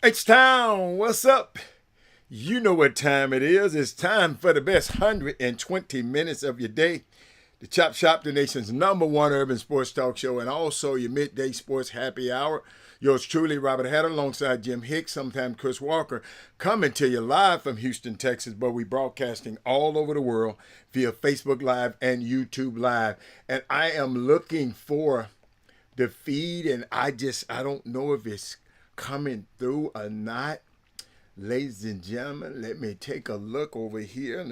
H-Town, what's up? You know what time it is. It's time for the best 120 minutes of your day. The Chop Shop, the nation's number one urban sports talk show, and also your midday sports happy hour. Yours truly, Robert Hatter, alongside Jim Hicks, sometimes Chris Walker, coming to you live from Houston, Texas, but we broadcasting all over the world via Facebook Live and YouTube Live. And I am looking for the feed, and I don't know if it's coming through or not. Ladies and gentlemen, let me take a look over here.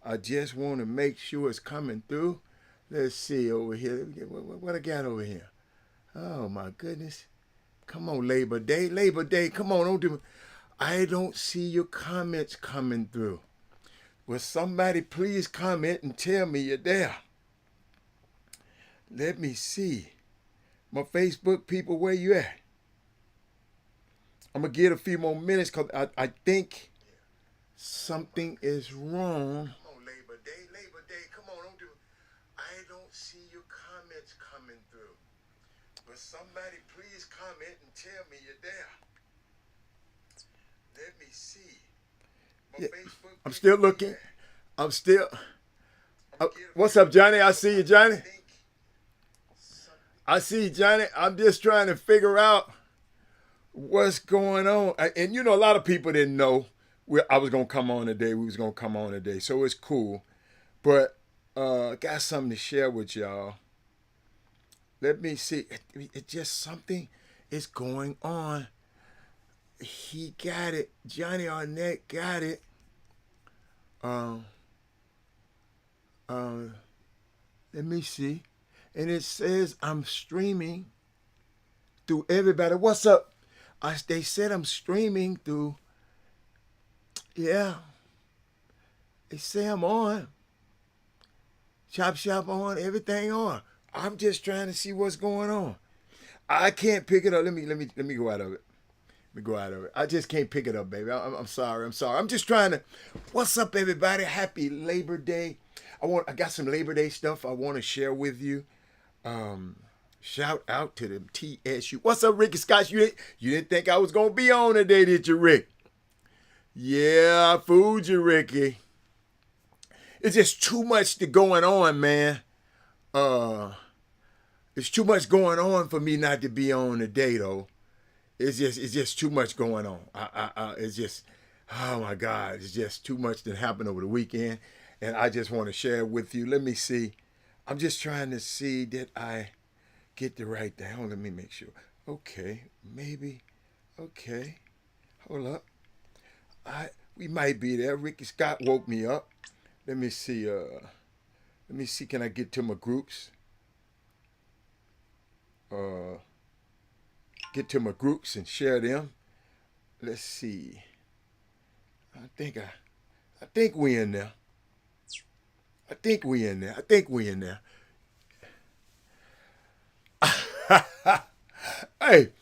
I just want to make sure it's coming through. Let's see over here. What I got over here? Oh my goodness. Come on, Labor Day. Labor Day. Come on, don't do it. I don't see your comments coming through. Will somebody please comment and tell me you're there? Let me see. My Facebook people, where you at? I'm going to give it a few more minutes because I think something is wrong. Come on, Labor Day. Come on, don't do it. I don't see your comments coming through. But somebody please comment and tell me you're there. Let me see. My Facebook I'm still looking. I'm still. What's up, Johnny? I see you, Johnny. I see you, Johnny. I'm just trying to figure out what's going on. And you know, a lot of people didn't know I was going to come on today. We was going to come on today. So it's cool. But got something to share with y'all. Let me see. It's just something is going on. He got it. Johnny Arnett got it. Let me see. And it says I'm streaming through everybody. What's up? They said I'm streaming through. Yeah. They say I'm on. Chop Shop on. Everything on. I'm just trying to see what's going on. I can't pick it up. Let me go out of it. I just can't pick it up, baby. I'm sorry. I'm just trying to. What's up, everybody? Happy Labor Day. I got some Labor Day stuff I want to share with you. Shout out to the TSU. What's up, Ricky Scott? You didn't think I was gonna be on today, did you, Rick? Yeah, I fooled you, Ricky. It's just too much going on, man. It's too much going on for me not to be on today, though. It's just too much going on. It's just, oh my God, it's just too much that happened over the weekend, and I just want to share it with you. Let me see. I'm just trying to see that I get the right thing. Let me make sure. Okay, maybe. Okay, hold up. We might be there. Ricky Scott woke me up. Let me see. Can I get to my groups? Get to my groups and share them. Let's see. I think we in there. I think we in there. Hey,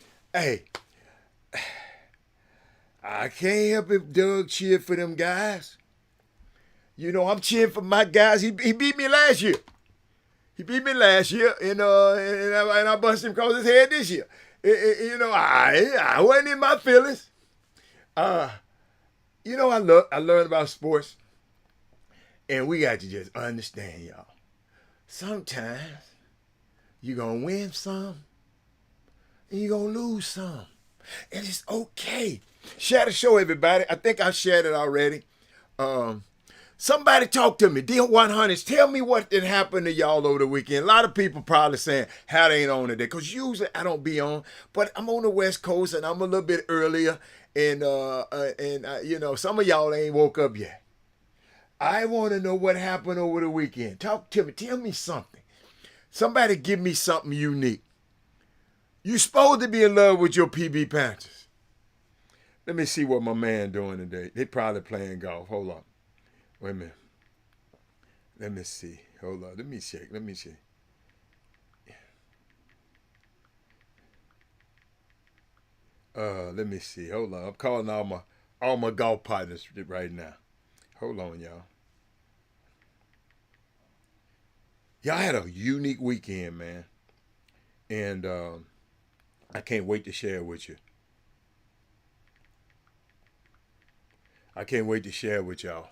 I can't help if Doug cheered for them guys. You know, I'm cheering for my guys. He beat me last year. And I busted him across his head this year. You know, I wasn't in my feelings. You know, I learned about sports, and we got to just understand, y'all. Sometimes you're going to win some, and you're going to lose some. And it's okay. Share the show, everybody. I think I shared it already. Somebody talk to me. D100s, tell me what did happen to y'all over the weekend. A lot of people probably saying, how they ain't on today. Because usually I don't be on. But I'm on the West Coast, and I'm a little bit earlier. And you know, some of y'all ain't woke up yet. I want to know what happened over the weekend. Talk to me. Tell me something. Somebody give me something unique. You supposed to be in love with your PB Panthers. Let me see what my man doing today. They probably playing golf. Hold on. Wait a minute. Let me see. Hold on. Let me check. Let me see. Let me see. Hold on. I'm calling all my golf partners right now. Hold on, y'all. Y'all had a unique weekend, man. And I can't wait to share it with you. I can't wait to share with y'all.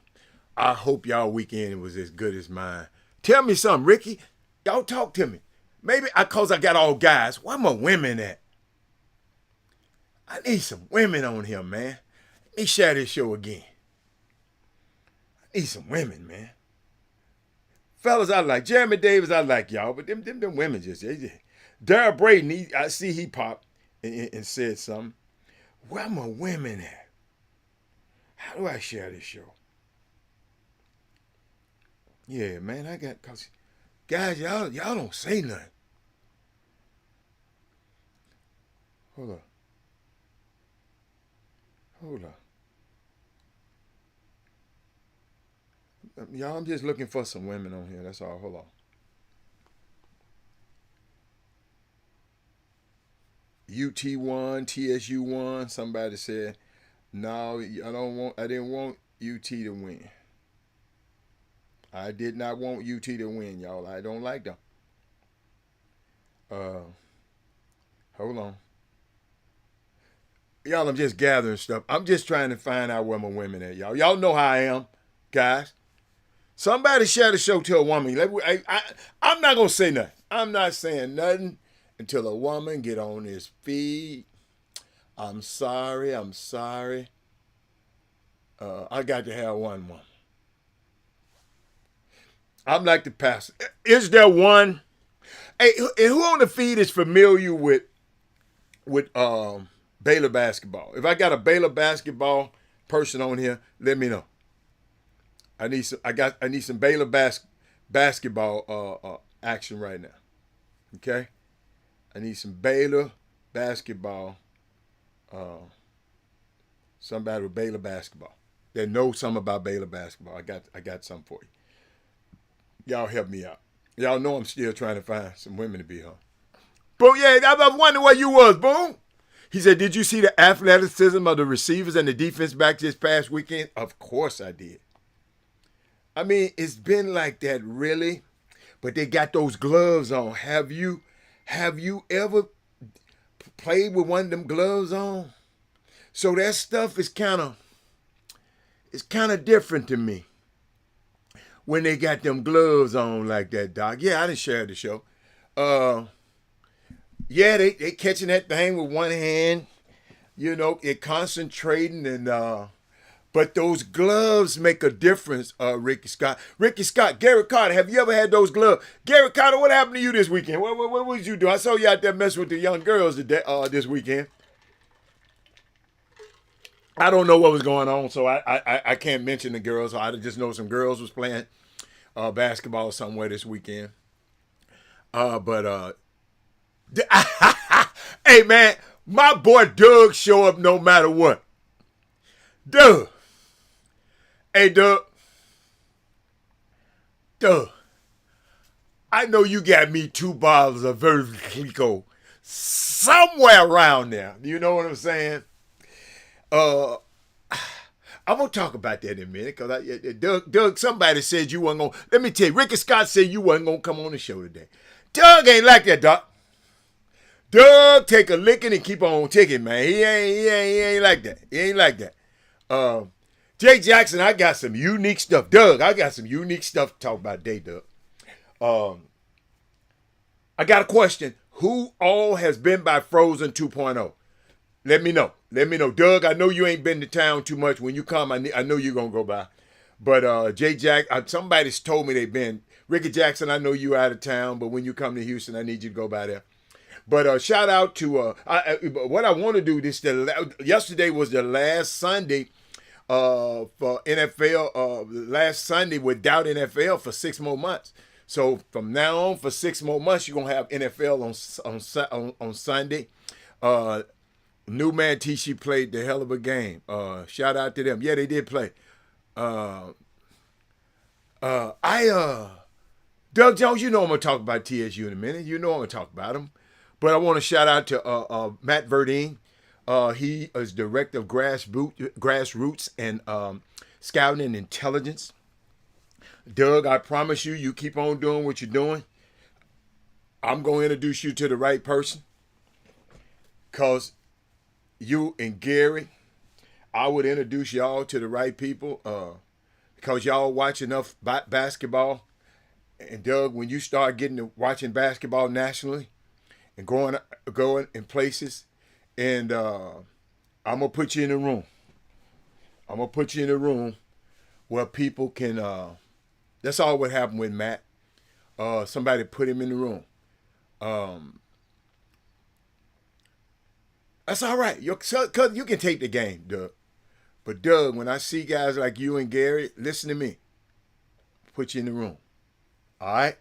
I hope y'all weekend was as good as mine. Tell me something, Ricky. Y'all talk to me. Maybe cause I got all guys. Where my women at? I need some women on here, man. Let me share this show again. I need some women, man. Fellas, I like Jeremy Davis. I like y'all, but them women just. Darryl Braden, I see he popped and said something. Where my women at? How do I share this show? Yeah, man, cause guys, y'all don't say nothing. Hold on. Y'all, I'm just looking for some women on here. That's all. Hold on. UT1, TSU1. Somebody said, no, I didn't want UT to win. I did not want UT to win, y'all. I don't like them. Hold on. Y'all, I'm just gathering stuff. I'm just trying to find out where my women at, y'all. Y'all know how I am, guys. Somebody share the show to a woman. I'm not going to say nothing. I'm not saying nothing until a woman get on this feed. I'm sorry. I got to have one woman. I'm like the pastor. Is there one? Hey, who on the feed is familiar with Baylor basketball? If I got a Baylor basketball person on here, let me know. I need some Baylor basketball action right now. Okay? I need some Baylor basketball. Somebody with Baylor basketball that knows something about Baylor basketball. I got something for you. Y'all help me out. Y'all know I'm still trying to find some women to be on. Boom, yeah, I was wondering where you was, Boom. He said, did you see the athleticism of the receivers and the defense back this past weekend? Of course I did. I mean, it's been like that, really. But they got those gloves on. Have you ever played with one of them gloves on? So that stuff is kind of different to me when they got them gloves on like that, Doc. Yeah, I didn't share the show. Yeah, they catching that thing with one hand, it concentrating and but those gloves make a difference, Ricky Scott. Ricky Scott, Gary Carter, have you ever had those gloves? Gary Carter, what happened to you this weekend? What did you do? I saw you out there messing with the young girls this weekend. I don't know what was going on, so I can't mention the girls. I just know some girls was playing basketball somewhere this weekend. Hey, man, my boy Doug show up no matter what. Doug. Hey, Doug. I know you got me 2 bottles of Veuve Clicquot somewhere around there. You know what I'm saying? I'm going to talk about that in a minute because Doug, somebody said you weren't going to. Let me tell you, Ricky Scott said you wasn't going to come on the show today. Doug ain't like that, Doc. Doug take a licking and keep on ticking, man. He ain't like that. He ain't like that. Jay Jackson, I got some unique stuff. Doug, I got some unique stuff to talk about today, Doug. I got a question. Who all has been by Frozen 2.0? Let me know. Doug, I know you ain't been to town too much. When you come, I know you're going to go by. But Jay Jack, somebody's told me they've been. Ricky Jackson, I know you out of town, but when you come to Houston, I need you to go by there. But shout out to what I want to do. Yesterday was the last Sunday for NFL. Last Sunday without NFL for 6 more months. So from now on, for 6 more months, you're gonna have NFL on Sunday. New Man T-She played the hell of a game. Shout out to them. Yeah, they did play. Doug Jones, you know I'm going to talk about TSU in a minute. You know I'm going to talk about them. But I want to shout out to Matt Verdine. He is director of grassroots and scouting and intelligence. Doug, I promise you keep on doing what you're doing. I'm going to introduce you to the right person. Because you and Gary, I would introduce y'all to the right people because y'all watch enough basketball. And Doug, when you start getting to watching basketball nationally and going in places, and I'm gonna put you in a room. I'm gonna put you in a room where people can. That's all what happened with Matt. Somebody put him in the room. That's all right. Cause you can take the game, Doug. But Doug, when I see guys like you and Gary, listen to me. Put you in the room. All right?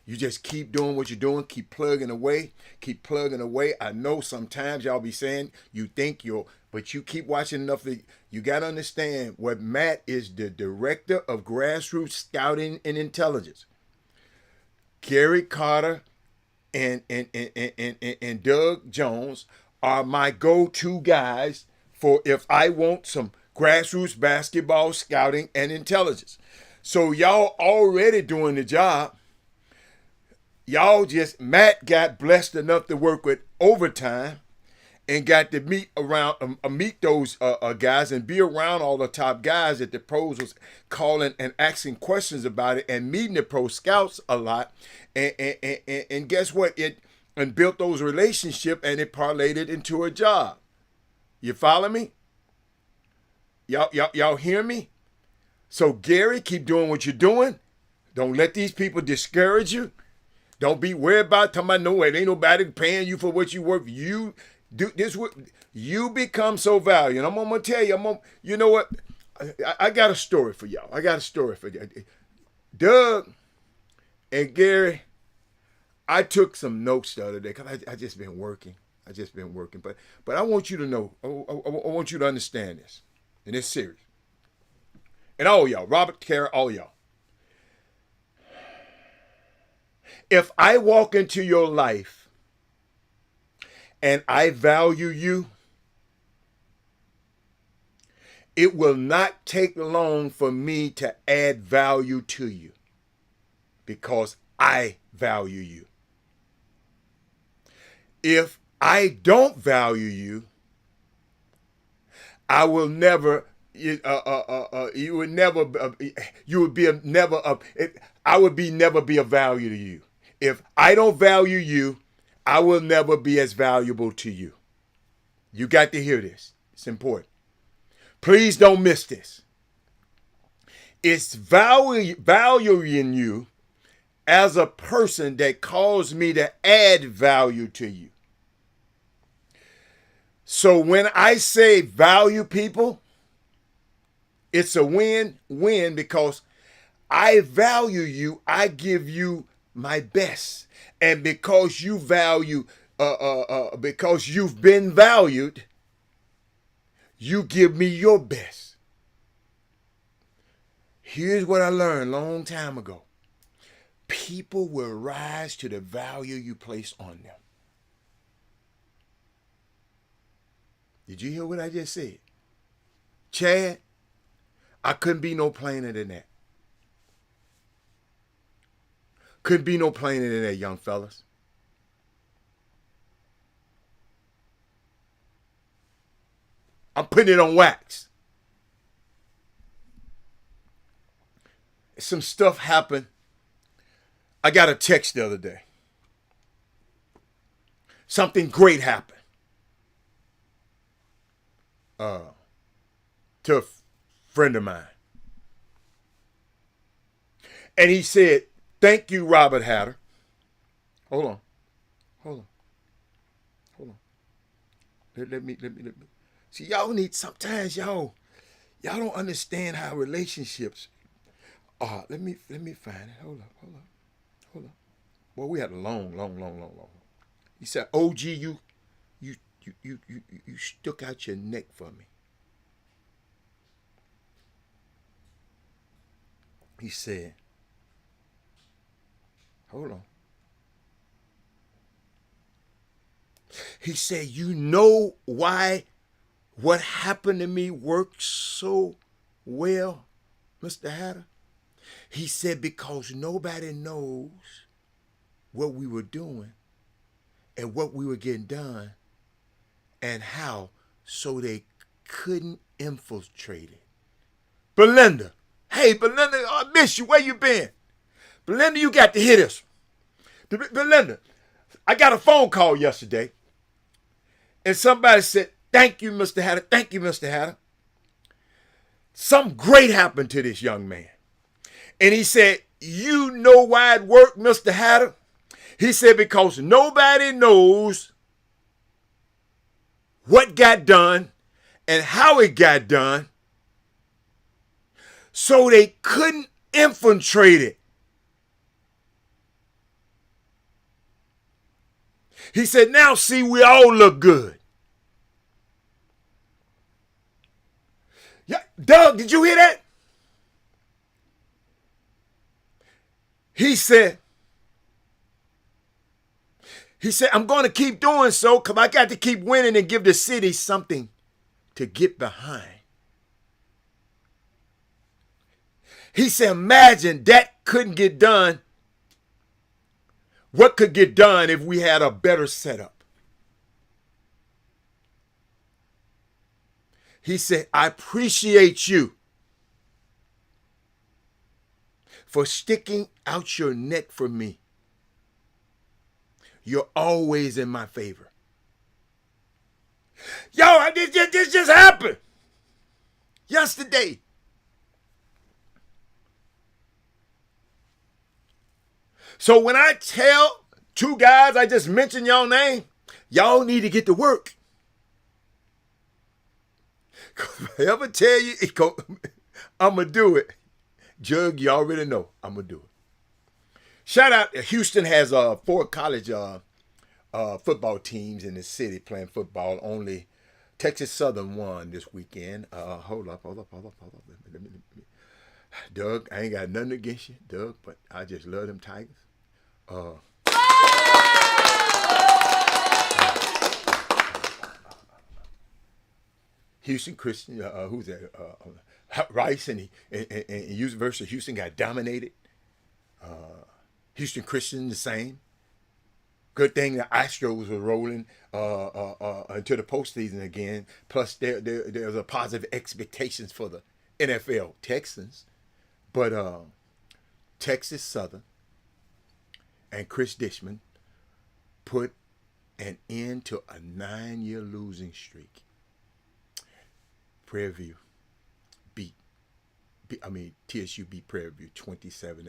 You just keep doing what you're doing. Keep plugging away. Keep plugging away. I know sometimes y'all be saying you think but you keep watching enough. You got to understand what Matt is the director of grassroots scouting and intelligence. Gary Carter and Doug Jones are my go-to guys for if I want some grassroots basketball scouting and intelligence. So y'all already doing the job. Matt got blessed enough to work with overtime and got to meet those guys and be around all the top guys that the pros was calling and asking questions about it and meeting the pro scouts a lot. And guess what? And built those relationships and it parlayed it into a job. You follow me? Y'all hear me? So Gary, keep doing what you're doing. Don't let these people discourage you. Don't be worried about talking about no, it ain't nobody paying you for what you work. You do this. You become so valuable. And I'm gonna tell you. You know what? I got a story for y'all. Doug and Gary, I took some notes the other day because I just been working. But I want you to know. I want you to understand this, and it's serious. And all y'all, Robert, Kara, all y'all. If I walk into your life and I value you, it will not take long for me to add value to you because I value you. If I don't value you, I will never. You would never. You would be never. I would be never be of value to you. If I don't value you, I will never be as valuable to you. You got to hear this. It's important. Please don't miss this. It's valuing you as a person that caused me to add value to you. So when I say value people, it's a win-win because I value you. I give you my best. And because you value, because you've been valued, you give me your best. Here's what I learned a long time ago. People will rise to the value you place on them. Did you hear what I just said? Chad, I couldn't be no plainer than that. Couldn't be no plainer than that, young fellas. I'm putting it on wax. Some stuff happened. I got a text the other day. Something great happened. To a friend of mine. And he said, "Thank you, Robert Hatter." Hold on. Let me. See, sometimes y'all don't understand how relationships are. Let me find it. Hold up. Boy, we had a long. He said, "OG, you stuck out your neck for me." He said, hold on. He said, "You know why what happened to me worked so well, Mr. Hatter?" He said, "Because nobody knows what we were doing and what we were getting done and how, so they couldn't infiltrate it. Belinda. Hey, Belinda, I miss you. Where you been? Belinda, you got to hit us. Belinda, I got a phone call yesterday, and somebody said, thank you, Mr. Hatter. Thank you, Mr. Hatter. Something great happened to this young man. And he said, you know why it worked, Mr. Hatter? He said, because nobody knows what got done and how it got done, so they couldn't infiltrate it. He said, now see, we all look good. Yeah, Doug, did you hear that? He said, I'm going to keep doing so because I got to keep winning and give the city something to get behind. He said, imagine that couldn't get done. What could get done if we had a better setup? He said, I appreciate you for sticking out your neck for me. You're always in my favor. Yo, this just happened yesterday. So when I tell two guys, I just mentioned y'all name, y'all need to get to work. If I ever tell you, I'm going to do it. Jug, you already know I'm going to do it. Shout out, Houston has 4 college football teams in the city playing football. Only Texas Southern won this weekend. Hold up. Let me. Doug, I ain't got nothing against you, Doug, but I just love them Tigers. Houston Christian, who's that? Rice and University of Houston got dominated. Houston Christian the same. Good thing the Astros were rolling into the postseason again. Plus, there's a positive expectations for the NFL Texans, but Texas Southern and Chris Dishman put an end to a 9-year losing streak. Prairie View TSU beat Prairie View 27-9.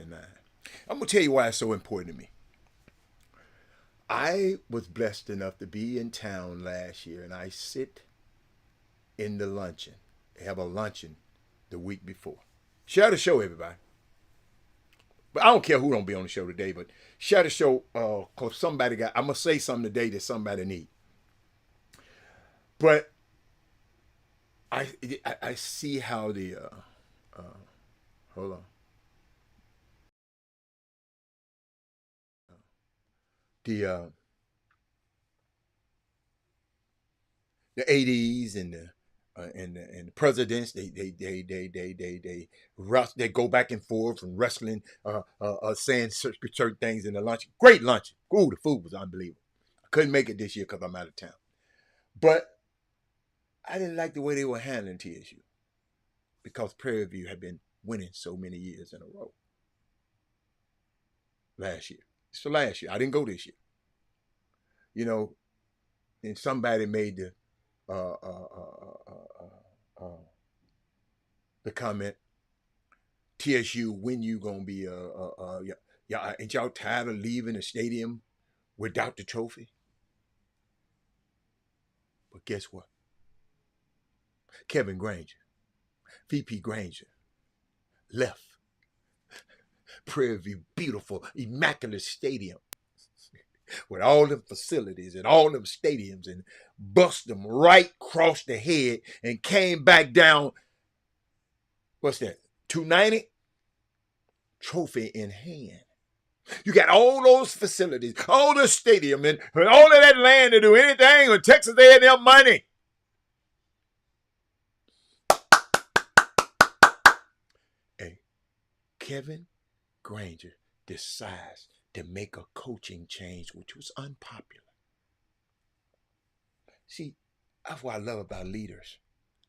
I'm gonna tell you why it's so important to me. I was blessed enough to be in town last year, and I sit in the luncheon. They have a luncheon the week before. Share the show, everybody. But I don't care who don't be on the show today, but share the show, because I'm going to say something today that somebody need. But I see how the, hold on. The ADs and the presidents, they go back and forth and wrestling, saying certain things in the lunch. Great lunch. Ooh, the food was unbelievable. I couldn't make it this year because I'm out of town. But I didn't like the way they were handling TSU because Prairie View had been winning so many years in a row. Last year. So last year. I didn't go this year. You know, and somebody made the comment, TSU, when you gonna be ain't y'all tired of leaving the stadium without the trophy? But guess what? Kevin Granger, VP Granger, left Prairie View, beautiful, immaculate stadium with all them facilities and all them stadiums, and bust them right across the head and came back down, what's that, 290? Trophy in hand. You got all those facilities, all the stadium, and all of that land to do anything. In Texas, they had their money. And Kevin Granger decides to make a coaching change, which was unpopular. See, that's what I love about leaders.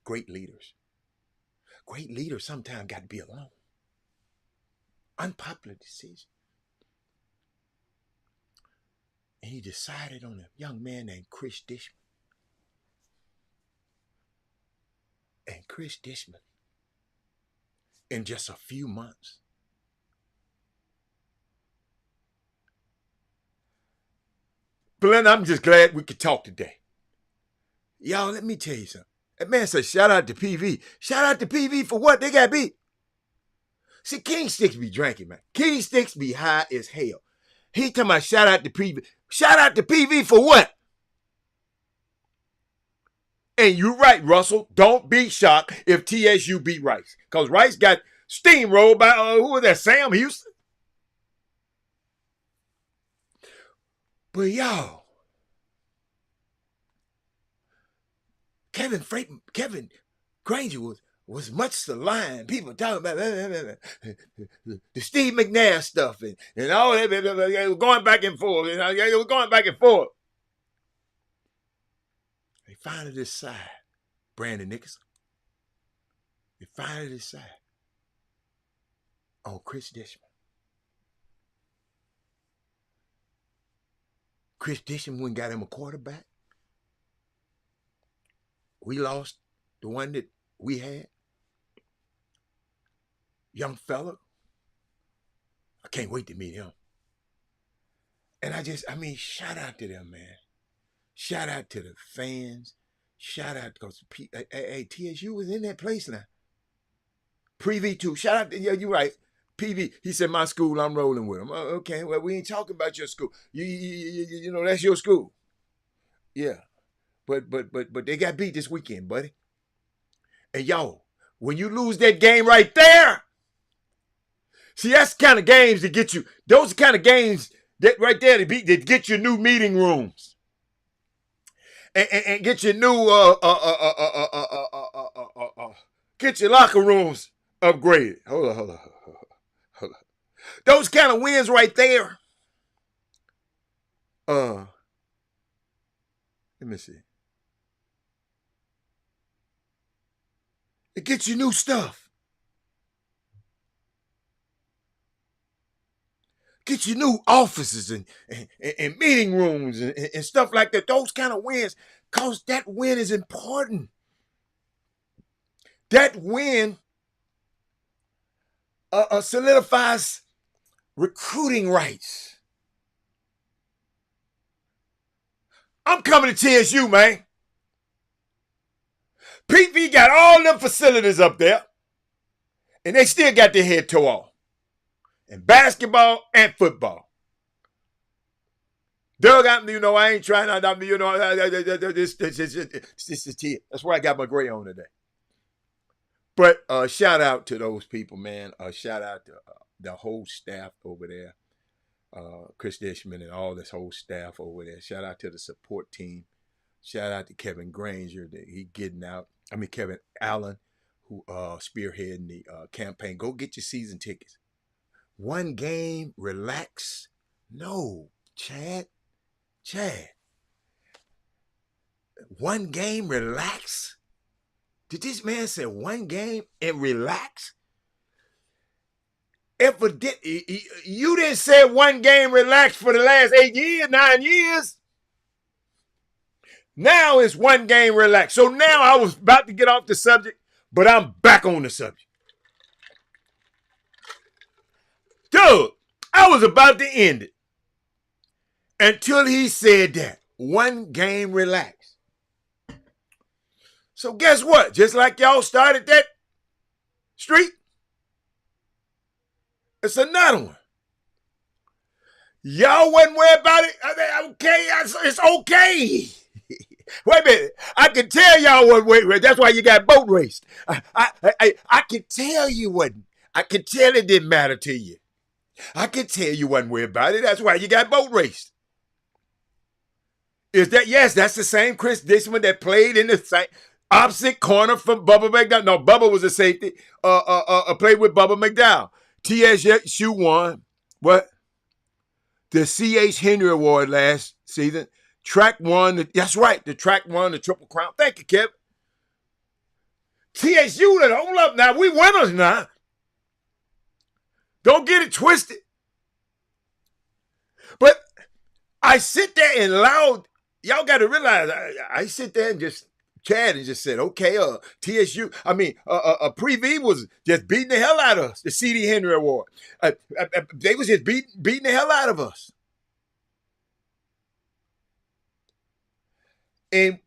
great leaders. Great leaders sometimes got to be alone. Unpopular decision. And he decided on a young man named Chris Dishman. And Chris Dishman, in just a few months, Belinda, I'm just glad we could talk today. Y'all, let me tell you something. That man said, shout out to PV. Shout out to PV for what? They got beat. See, King Sticks be drinking, man. King Sticks be high as hell. He talking about shout out to PV. Shout out to PV for what? And you're right, Russell. Don't be shocked if TSU beat Rice. Because Rice got steamrolled by, who was that, Sam Houston? But y'all, Kevin Granger was much the line. People talking about the Steve McNair stuff and all that. They were going back and forth. They were going back and forth. They finally decide, Brandon Nicholson, they finally decide on Chris Dishman. Chris Dishman went and got him a quarterback. We lost the one that we had. Young fella. I can't wait to meet him. And shout out to them, man. Shout out to the fans. Shout out because TSU was in that place now. Preview too. Shout out to, yeah, you're right. PV, he said, my school, I'm rolling with him. Okay, well, we ain't talking about your school. You know, that's your school. Yeah. But they got beat this weekend, buddy. And yo, when you lose that game right there, see, that's the kind of games that get you, those are the kind of games that right there that get you new meeting rooms. And get your new get your locker rooms upgraded. Hold on. Those kind of wins right there. Let me see. It gets you new stuff. Get you new offices and meeting rooms and stuff like that. Those kind of wins, because that win is important. That win solidifies recruiting rights. I'm coming to TSU, man. PV got all them facilities up there, and they still got their head tore off. And basketball and football. Doug, I ain't trying to, this is T. That's where I got my gray on today. But shout out to those people, man. Shout out to the whole staff over there. Chris Dishman and all this whole staff over there. Shout out to the support team. Shout out to Kevin Granger that he getting out. Kevin Allen, who spearheading the campaign. Go get your season tickets. One game, relax. No, Chad. One game, relax. Did this man say one game and relax? You didn't say one game, relax for the last 9 years. Now it's one game, relax. So now I was about to get off the subject, but I'm back on the subject. Dude, I was about to end it until he said that. One game, relax. So guess what? Just like y'all started that streak, it's another one. Y'all wasn't worried about it? Okay, it's okay. Wait a minute. I can tell y'all wasn't worried. That's why you got boat raced. I can tell you wasn't. I can tell it didn't matter to you. I can tell you wasn't worried about it. That's why you got boat raced. Yes, that's the same Chris Dishman that played in the same opposite corner from Bubba McDowell. No, Bubba was a safety. Played with Bubba McDowell. TSU won what? The C.H. Henry Award last season. Track won. That's right. The track won the Triple Crown. Thank you, Kevin. TSU, hold up now. We winners now. Don't get it twisted. But I sit there and loud. Y'all got to realize, I sit there and just chat and just said, okay, TSU, Pre-V was just beating the hell out of us, the C.D. Henry Award. They was just beating the hell out of us. And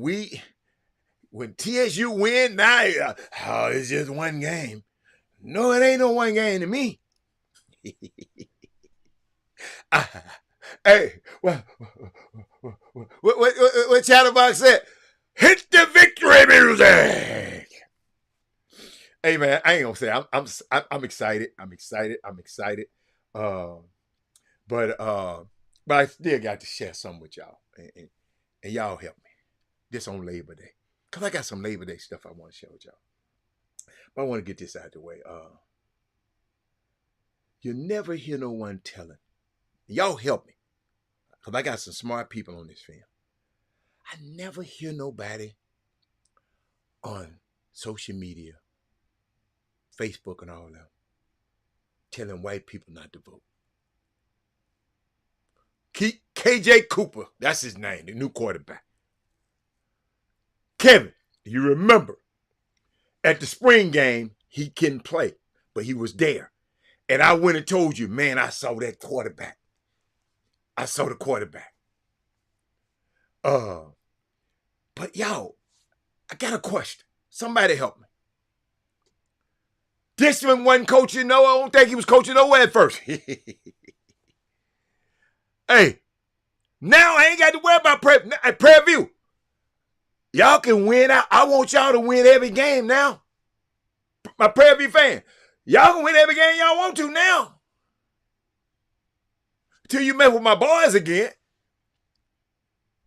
when TSU win, now, it's just one game. No, it ain't no one game to me. Hey, what Chatterbox said? Hit the victory music. Hey man, I ain't gonna say I'm excited. I'm excited. But I still got to share something with y'all, and y'all help me. This on Labor Day, cause I got some Labor Day stuff I want to share with y'all. But I want to get this out of the way. You never hear no one telling. Y'all help me. Because I got some smart people on this film. I never hear nobody on social media, Facebook and all that, telling white people not to vote. KJ Cooper, that's his name, the new quarterback. Kevin, you remember, at the spring game, he couldn't play, but he was there. And I went and told you, man, I saw that quarterback. I saw the quarterback. But y'all, I got a question. Somebody help me. This one wasn't coaching, no, I don't think he was coaching nowhere at first. Hey, now I ain't got to worry about Prairie View. Y'all can win out. I want y'all to win every game now. My Prairie View fan, y'all can win every game y'all want to now. Till you met with my boys again.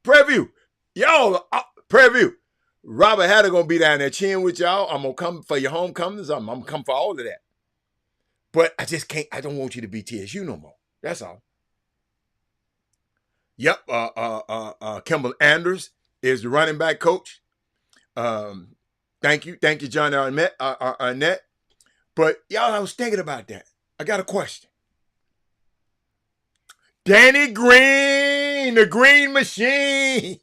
Prairie View, y'all, Prairie View. Robert Hatter gonna be down there cheering with y'all. I'm gonna come for your homecomings. I'm gonna come for all of that. But I just can't. I don't want you to be TSU no more. That's all. Yep. Kimball Anders is the running back coach. Thank you, John Arnett. But y'all, I was thinking about that. I got a question. Danny Green, the Green Machine.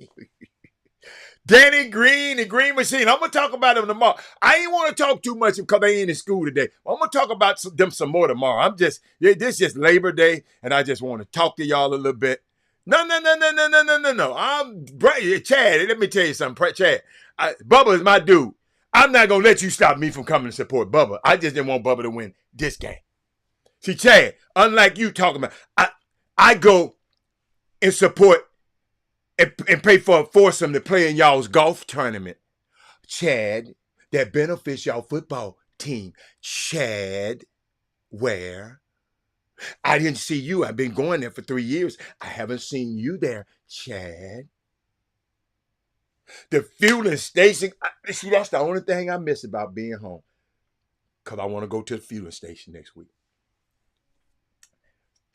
Danny Green, the Green Machine. I'm going to talk about him tomorrow. I ain't want to talk too much because they ain't in school today. I'm going to talk about them some more tomorrow. This is just Labor Day, and I just want to talk to y'all a little bit. No. Chad, let me tell you something. Chad, Bubba is my dude. I'm not going to let you stop me from coming to support Bubba. I just didn't want Bubba to win this game. See, Chad, unlike you talking about, I go and support and pay for a foursome to play in y'all's golf tournament. Chad, that benefits y'all football team. Chad, where? I didn't see you. I've been going there for 3 years. I haven't seen you there, Chad. The fueling station. See, that's the only thing I miss about being home. Because I want to go to the fueling station next week.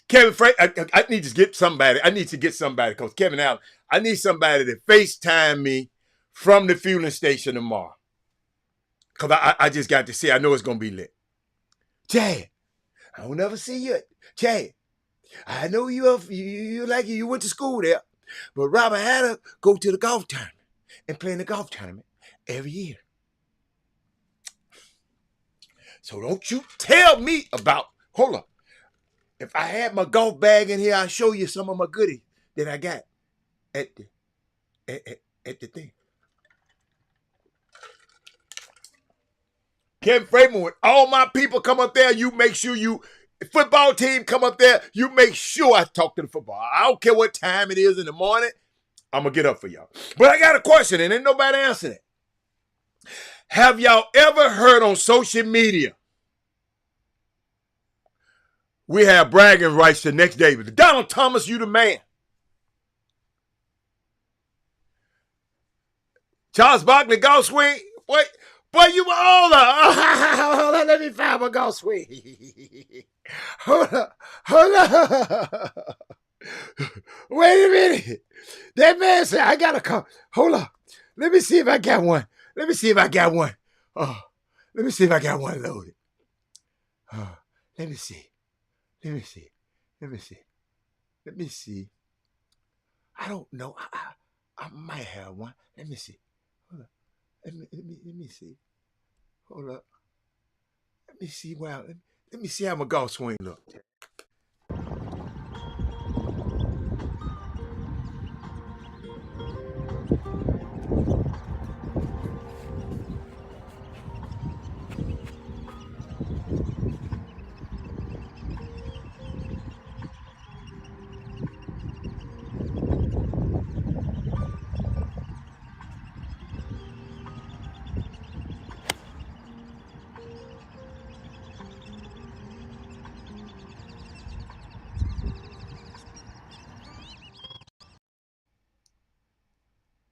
Kevin Frank, I need to get somebody. Because Kevin Allen, I need somebody to FaceTime me from the fueling station tomorrow. Because I just got to see. I know it's going to be lit. Chad, I don't ever see you. Chad, I know you went to school there. But Robert Hatter go to the golf tournament and play in the golf tournament every year. So don't you tell me about, hold up. If I had my golf bag in here, I'll show you some of my goodies that I got at the thing. Kevin Freeman, when all my people come up there, you make sure football team come up there, you make sure I talk to the football. I don't care what time it is in the morning. I'm going to get up for y'all. But I got a question, and ain't nobody answering it. Have y'all ever heard on social media, we have bragging rights the next day, but Donald Thomas, you the man. Charles Barkley, golf swing. Boy, you were older. Hold on, let me find my golf swing. Hold on. Wait a minute. That man said, I got to come. Hold on. Let me see if I got one. Let me see if I got one. Oh, let me see if I got one loaded. Oh, let me see. Let me see. Let me see. Let me see. I don't know. I might have one. Let me see. Hold up. Let me see. Hold up. Let me see. Wow. Let me see how my golf swing look.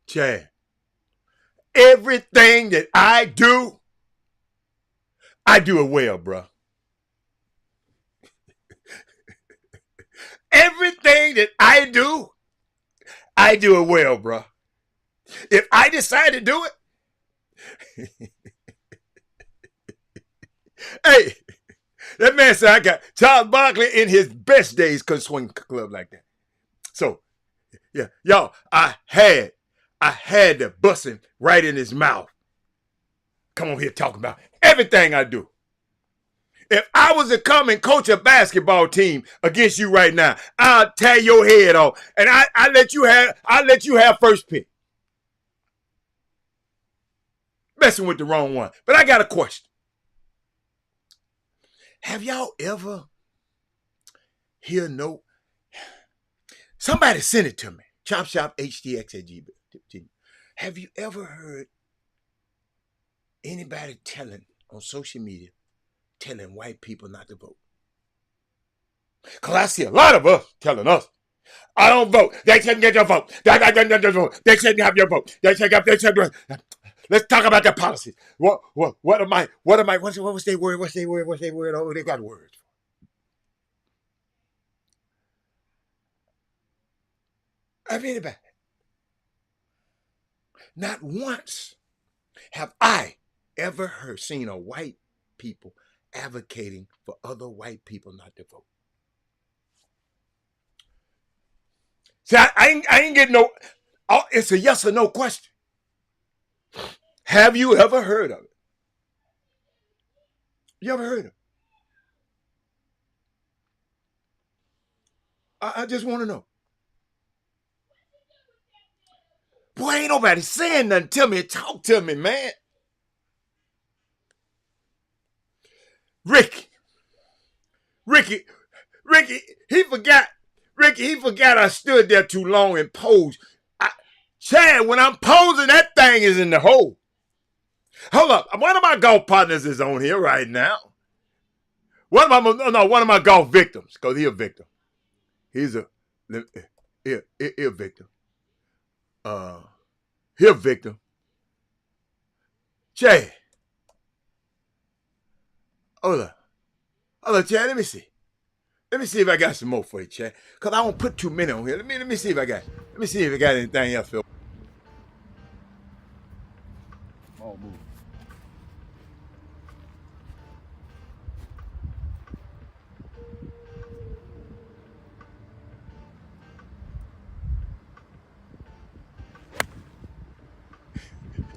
Chad, everything that I do it well, bro. Everything that I do it well, bro. If I decide to do it, hey, that man said I got Charles Barkley in his best days couldn't swing a club like that. So, yeah, y'all, I had to bust him right in his mouth. Come on here talking about everything I do. If I was to come and coach a basketball team against you right now, I'll tear your head off, and I let you have first pick. Messing with the wrong one. But I got a question. Have y'all ever somebody sent it to me. ChopShopHTX@gmail.com. Have you ever heard anybody on social media telling white people not to vote? Because I see a lot of us telling us, I don't vote. They shouldn't get your vote. They shouldn't have your vote. They shouldn't. Let's talk about the policies. What was their word? What's their word? Oh, they got words. I mean about it. Not once have I ever seen a white people advocating for other white people not to vote. See, I ain't getting no. It's a yes or no question. Have you ever heard of it? You ever heard of it? I just want to know. Boy, ain't nobody saying nothing to me. Talk to me, man. Ricky, he forgot. Ricky, he forgot I stood there too long and posed. Chad, when I'm posing, that thing is in the hole. Hold up. One of my golf partners is on here right now. One of my golf victims, because he's a victim. He's a victim. He a victim. Chad. Hold up, Chad. Let me see. Let me see if I got some more for you, Chad. Because I don't put too many on here. Let me see if I got. Let me see if I got anything else. Oh, move.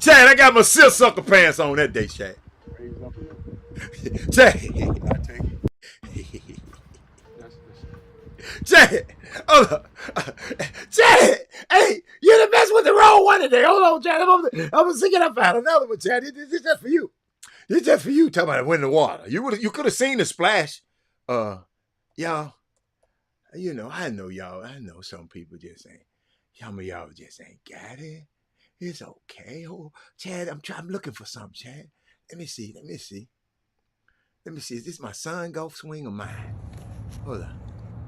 Chad, I got my silk sucker pants on that day, Chad. Chad. I take it. Chad. Hold up. Chad. Hey, you done messed with the wrong one today. Hold on, Chad. I'm gonna sing it up out another one, Chad. This is just for you. This is just for you. Talking about winning the water. You could have seen the splash. Y'all. You know, I know y'all. I know some people just ain't. Some of y'all just ain't got it. It's okay. Oh, Chad, I'm looking for something, Chad. Let me see. Is this my son golf swing or mine? Hold on.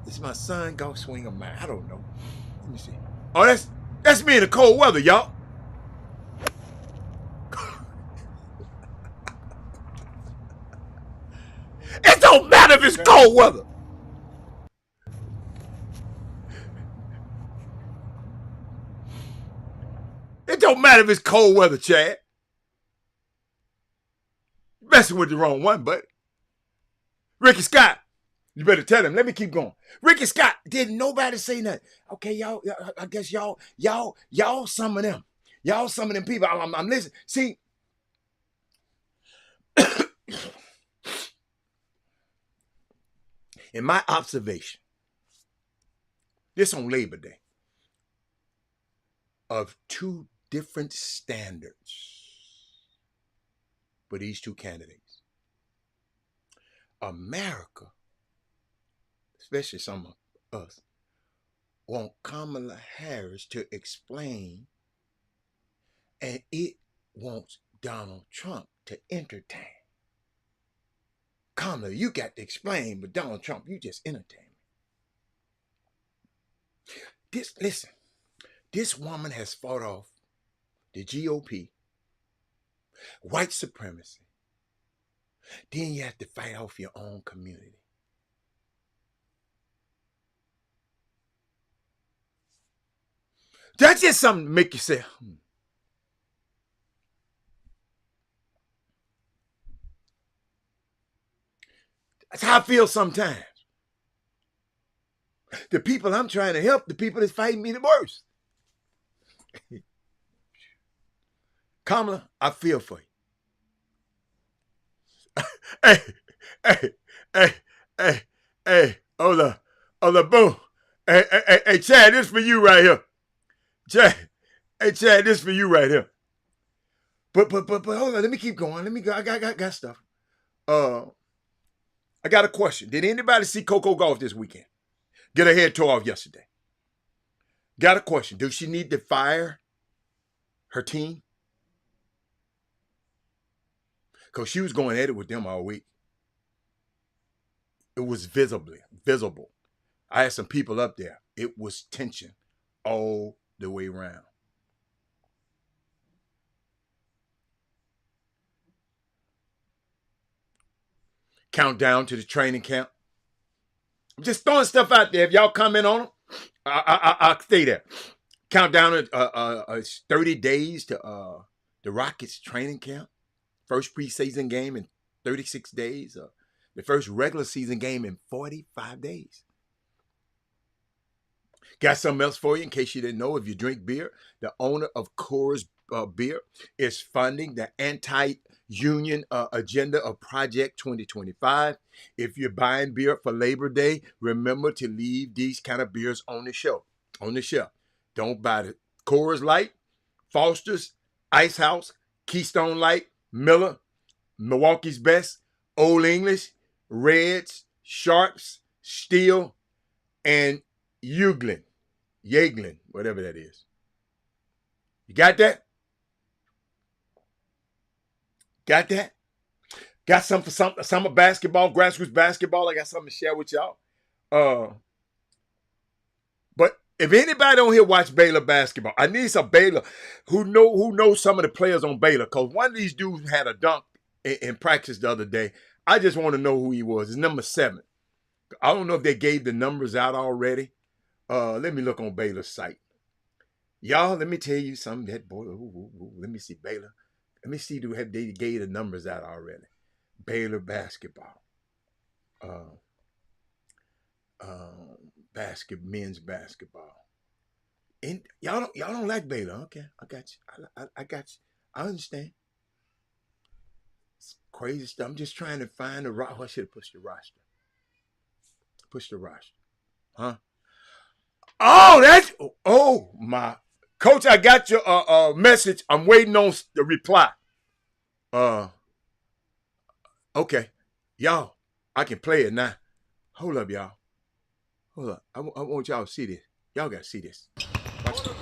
Is my son golf swing or mine? I don't know. Let me see. Oh, that's me in the cold weather, y'all. It don't matter if it's cold weather. It don't matter if it's cold weather, Chad. Messing with the wrong one, buddy. Ricky Scott. You better tell him. Let me keep going. Ricky Scott. Didn't nobody say nothing. Okay, y'all. I guess y'all some of them. Y'all some of them people. I'm listening. See. In my observation, this on Labor Day, of two different standards for these two candidates. America, especially some of us, want Kamala Harris to explain, and it wants Donald Trump to entertain. Kamala, you got to explain, but Donald Trump, you just entertain me. Listen, this woman has fought off the GOP, white supremacy. Then you have to fight off your own community. That's just something to make you say, That's how I feel sometimes. The people I'm trying to help, the people that's fighting me the worst. Kamala, I feel for you. Hey, Ola, boom. Hey, Chad, this for you right here. Chad, this for you right here. But hold on, let me keep going. Let me go. I got stuff. I got a question. Did anybody see Coco Gauff this weekend? Get her head tore off yesterday. Got a question. Does she need to fire her team? Because she was going at it with them all week. It was visible. I had some people up there. It was tension all the way around. Countdown to the training camp. I'm just throwing stuff out there. If y'all comment on them, I'll stay there. Countdown to 30 days to the Rockets training camp. First preseason game in 36 days. The first regular season game in 45 days. Got something else for you in case you didn't know. If you drink beer, the owner of Coors Beer is funding the anti-union agenda of Project 2025. If you're buying beer for Labor Day, remember to leave these kind of beers on the shelf. Don't buy the Coors Light, Foster's, Ice House, Keystone Light, Miller, Milwaukee's Best, Old English, Reds, Sharps, Steel, and Yuengling, whatever that is. You got that? Got that? Got something for summer basketball, grassroots basketball. I got something to share with y'all. But if anybody on here watch Baylor basketball, I need some Baylor who knows some of the players on Baylor. Because one of these dudes had a dunk in practice the other day. I just want to know who he was. It's number 7. I don't know if they gave the numbers out already. Let me look on Baylor's site. Y'all, let me tell you something. That boy, let me see Baylor. Let me see if they gave the numbers out already. Baylor basketball. Men's basketball. And y'all don't like Baylor. Okay, I got you. I got you. I understand. It's crazy stuff. I'm just trying to find the roster. I should have pushed the roster. Push the roster. Huh? Oh my coach, I got your message. I'm waiting on the reply. Okay. Y'all, I can play it now. Hold up, y'all. Hold up. I want y'all to see this. Y'all got to see this. Watch this.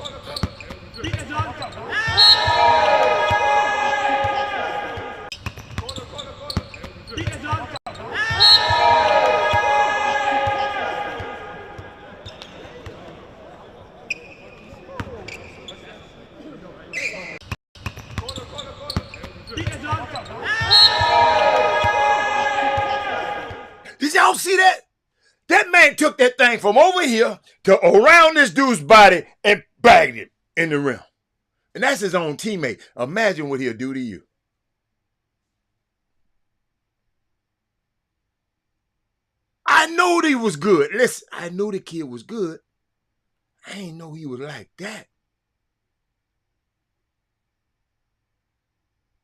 Did y'all see that? That man took that thing from over here to around this dude's body and bagged him in the rim. And that's his own teammate. Imagine what he'll do to you. knew he was good. Listen, I knew the kid was good. I ain't know he was like that.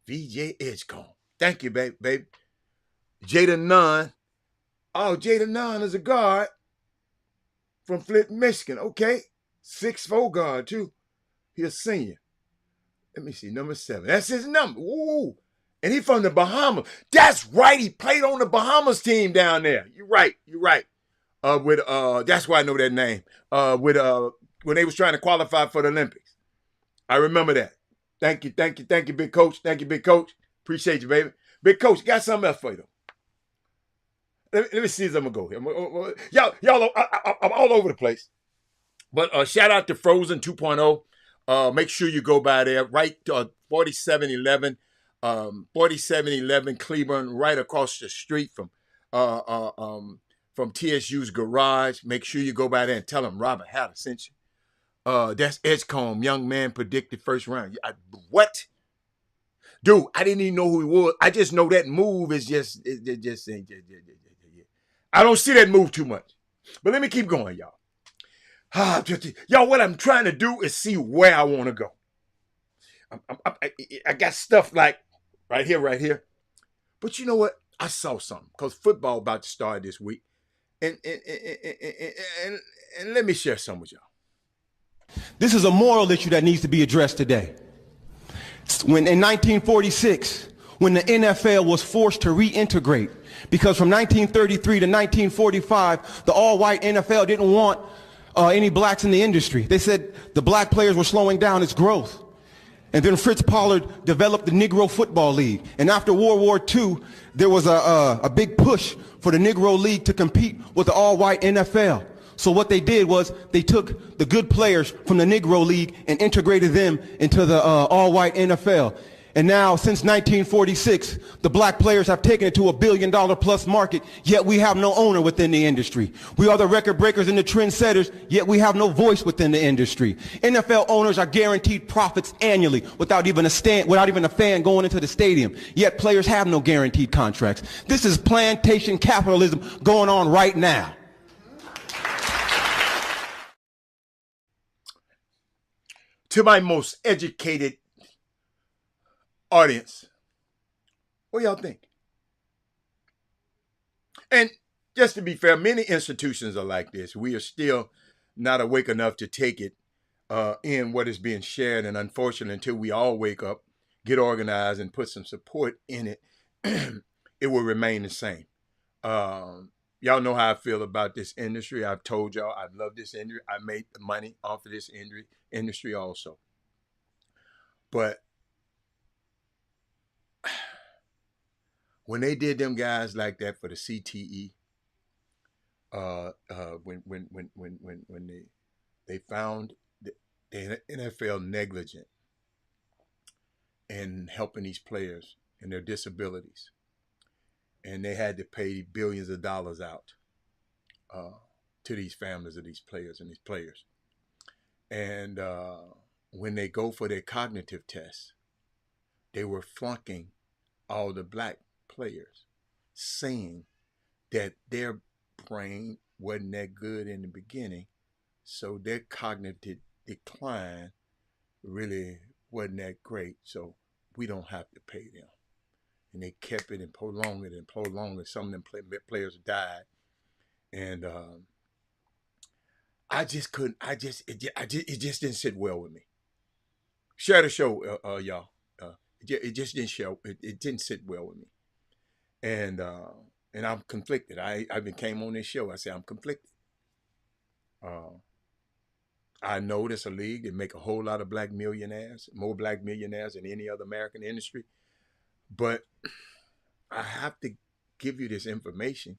VJ Edgecombe. Thank you, baby. Jada Nunn. Oh, Jada Nunn is a guard from Flint, Michigan. Okay. 6'4" guard, too. He's a senior. Let me see, number 7. That's his number. Ooh. And he from the Bahamas. That's right. He played on the Bahamas team down there. You're right. That's why I know that name. When they was trying to qualify for the Olympics. I remember that. Thank you, big coach. Thank you, big coach. Appreciate you, baby. Big coach, got something else for you, though. Let me see as I'm going to go here. Y'all, I'm all over the place. But shout out to Frozen 2.0. Make sure you go by there. Right 4711 Cleburne, right across the street from TSU's garage. Make sure you go by there and tell them Robert Hatter sent you. That's Edgecombe, young man predicted first round. What? Dude, I didn't even know who he was. I just know that move is just. I don't see that move too much. But let me keep going, y'all. Y'all, what I'm trying to do is see where I want to go. I got stuff like right here. But you know what? I saw something because football about to start this week. And let me share some with y'all. This is a moral issue that needs to be addressed today. When in 1946, when the NFL was forced to reintegrate, because from 1933 to 1945, the all-white NFL didn't want any blacks in the industry. They said the black players were slowing down its growth. And then Fritz Pollard developed the Negro Football League. And after World War II, there was a big push for the Negro League to compete with the all-white NFL. So what they did was they took the good players from the Negro League and integrated them into the all-white NFL. And now, since 1946, the black players have taken it to $1 billion plus market, yet we have no owner within the industry. We are the record breakers and the trendsetters, yet we have no voice within the industry. NFL owners are guaranteed profits annually without even a fan going into the stadium, yet players have no guaranteed contracts. This is plantation capitalism going on right now. To my most educated audience, what y'all think? And just to be fair, many institutions are like this. We are still not awake enough to take it in what is being shared. And unfortunately, until we all wake up, get organized, and put some support in it, it will remain the same. Y'all know how I feel about this industry. I've told y'all I love this industry. I made the money off of this industry also. But when they did them guys like that for the CTE, when they found the NFL negligent in helping these players and their disabilities, and they had to pay billions of dollars out to these families of these players. And when they go for their cognitive tests, they were flunking all the black players, saying that their brain wasn't that good in the beginning, so their cognitive decline really wasn't that great, so we don't have to pay them. And they kept it and prolonged it. Some of them players died. And it just didn't sit well with me. Share the show, y'all. It just didn't show. It didn't sit well with me. And I'm conflicted. I even came on this show. I said I'm conflicted. I know there's a league that make a whole lot of black millionaires, more black millionaires than any other American industry. But I have to give you this information.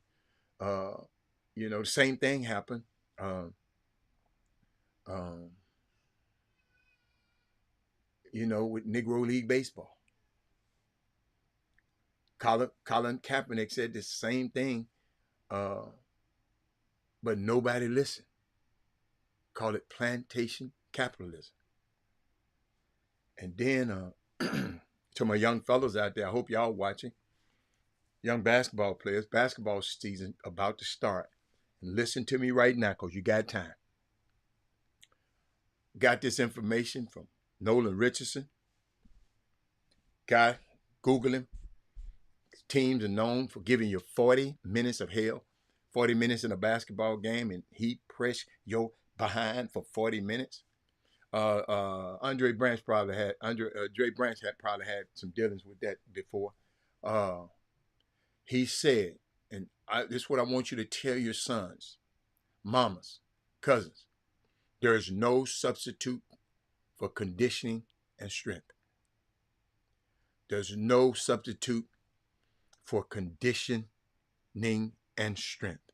The same thing happened. With Negro League Baseball. Colin Kaepernick said the same thing, but nobody listened. Call it plantation capitalism. And then to my young fellows out there, I hope y'all watching. Young basketball players, basketball season about to start. And listen to me right now because you got time. Got this information from Nolan Richardson. Guy, Google him. Teams are known for giving you 40 minutes of hell, 40 minutes in a basketball game, and he press your behind for 40 minutes. Dre Branch probably had some dealings with that before. He said, and this is what I want you to tell your sons, mamas, cousins. There is no substitute for conditioning and strength. There's no substitute for conditioning and strength.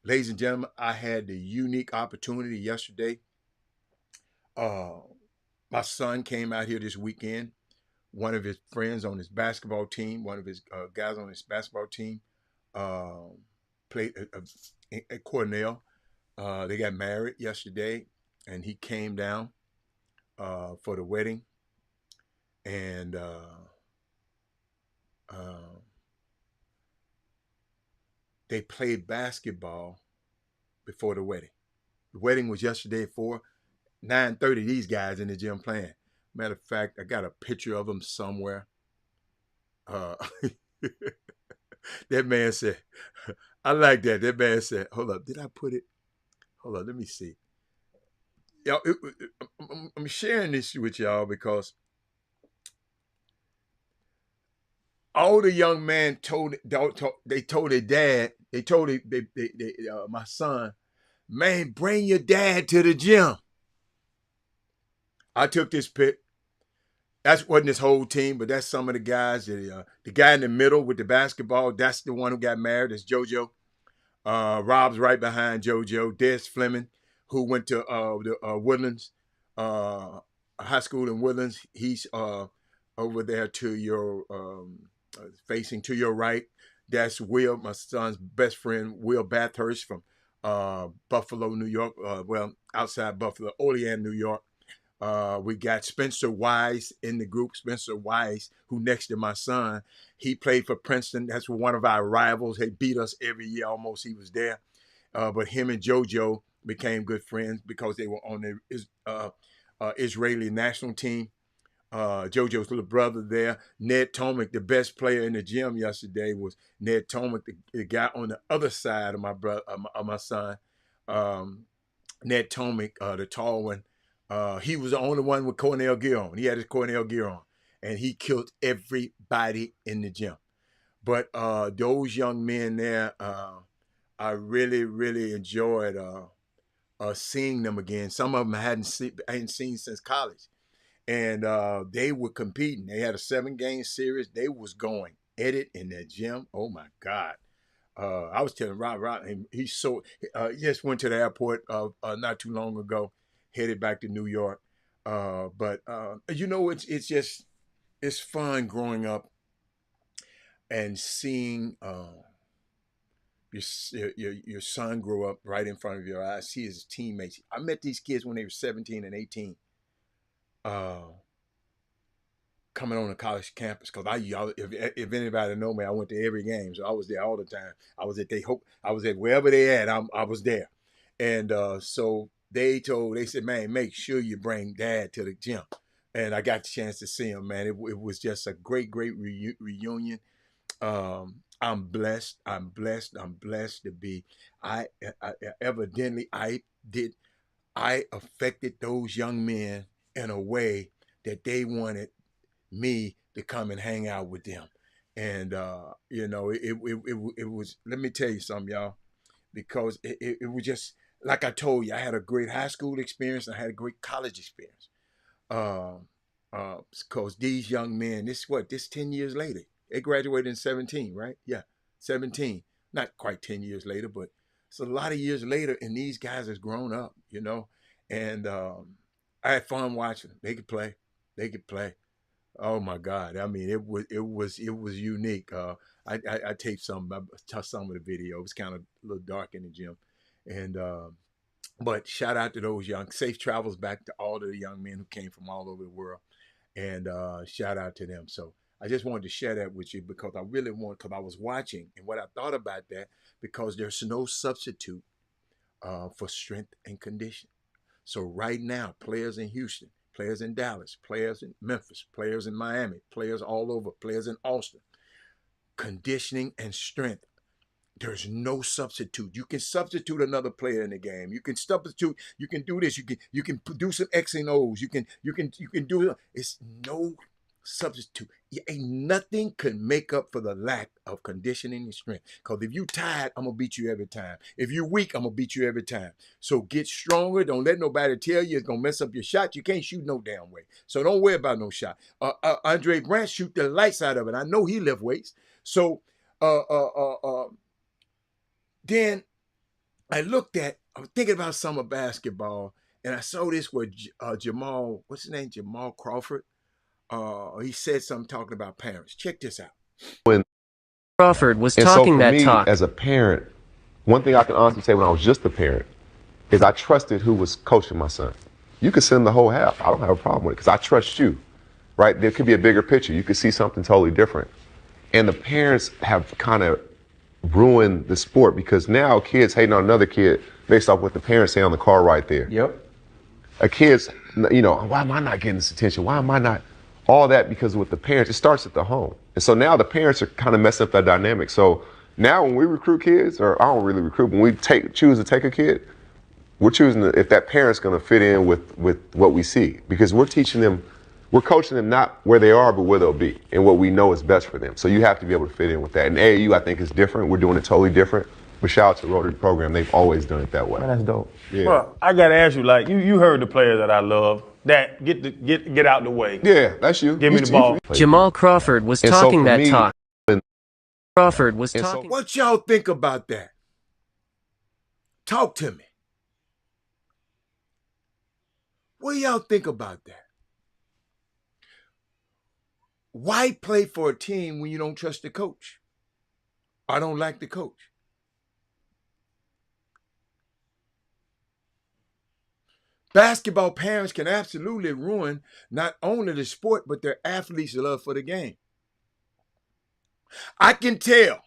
Ladies and gentlemen, I had the unique opportunity yesterday. My son came out here this weekend. One of his friends on his basketball team, one of his guys on his basketball team, played at Cornell. They got married yesterday, and he came down for the wedding. And they played basketball before the wedding. The wedding was yesterday at 9:30. These guys in the gym playing. Matter of fact, I got a picture of them somewhere. That man said, I like that. That man said, hold up, did I put it? Hold on, let me see. Y'all, I'm sharing this with y'all because all the young men told their dad, my son, man, bring your dad to the gym. I took this pic. That wasn't his whole team, but that's some of the guys. The guy in the middle with the basketball, that's the one who got married. That's JoJo. Rob's right behind JoJo. Des Fleming, who went to the Woodlands high school in Woodlands. He's over there to your facing to your right. That's Will, my son's best friend, Will Bathurst from Buffalo, New York. Outside Buffalo, Olean, New York. We got Spencer Wise in the group. Spencer Wise, who next to my son, he played for Princeton. That's one of our rivals. They beat us every year almost. He was there. But him and JoJo became good friends because they were on the Israeli national team. JoJo's little brother there. Ned Tomic, the best player in the gym yesterday was Ned Tomic, the guy on the other side of my son. Ned Tomic, the tall one. He was the only one with Cornell gear on. He had his Cornell gear on. And he killed everybody in the gym. But those young men there, I really, really enjoyed seeing them again. Some of them I hadn't seen since college. And they were competing. They had a 7-game series. They was going at it in that gym. Oh, my God. I was telling Rob, he just went to the airport not too long ago, headed back to New York. But it's fun growing up and seeing your son grow up right in front of your eyes. See his teammates. I met these kids when they were 17 and 18. Coming on a college campus, because if anybody know me, I went to every game, so I was there all the time. I was at wherever they at, I was there, and so they said, man, make sure you bring Dad to the gym, and I got the chance to see him. Man, it was just a great reunion. I'm blessed to be. I affected those young men in a way that they wanted me to come and hang out with them. And it was, let me tell you something, y'all, because it was just like I told you, I had a great high school experience and I had a great college experience. Because these young men, this 10 years later. They graduated in 17, right? Yeah, 17. Not quite 10 years later, but it's a lot of years later, and these guys has grown up, and I had fun watching them. They could play. Oh my God! I mean, it was unique. I taped some of the video. It was kind of a little dark in the gym, and but shout out to those safe travels back to all of the young men who came from all over the world, and shout out to them. So I just wanted to share that with you because I really want, because I was watching and what I thought about that, because there's no substitute for strength and condition. So right now, players in Houston, players in Dallas, players in Memphis, players in Miami, players all over, players in Austin, conditioning and strength. There's no substitute. You can substitute another player in the game. You can substitute. You can do this. You can do some X and O's. You can do it. It's no substitute. Ain't nothing can make up for the lack of conditioning and strength. Because if you tired, I'm gonna beat you every time. If you're weak, I'm gonna beat you every time. So get stronger. Don't let nobody tell you it's gonna mess up your shot. You can't shoot no damn way. So don't worry about no shot. Andre Grant shoot the lights out of it. I know he lift weights. So then I was thinking about summer basketball, and I saw this where Jamal, what's his name? Jamal Crawford. He said something talking about parents. Check this out. When Crawford was and talking so for that me, talk. as a parent, one thing I can honestly say when I was just a parent is I trusted who was coaching my son. You could send the whole half. I don't have a problem with it because I trust you, right? There could be a bigger picture. You could see something totally different. And the parents have kind of ruined the sport because now kids hating on another kid based off what the parents say on the car right there. Yep. A kid's, why am I not getting this attention? Why am I not? All that because with the parents, it starts at the home. And so now the parents are kind of messing up that dynamic. So now when we recruit kids, or I don't really recruit, when we choose to take a kid, we're choosing if that parent's going to fit in with what we see. Because we're teaching them, we're coaching them not where they are, but where they'll be and what we know is best for them. So you have to be able to fit in with that. And AAU, I think, is different. We're doing it totally different. But shout out to the Rotary program. They've always done it that way. Man, that's dope. Yeah. Well, I got to ask you, like, you heard the players that I love. That get out the way. Yeah, that's you. Give me the ball. Jamal Crawford was And so talking for that me, talk. Crawford was and so- talking. What y'all think about that? Talk to me. What do y'all think about that? Why play for a team when you don't trust the coach? I don't like the coach. Basketball parents can absolutely ruin not only the sport, but their athletes' love for the game. I can tell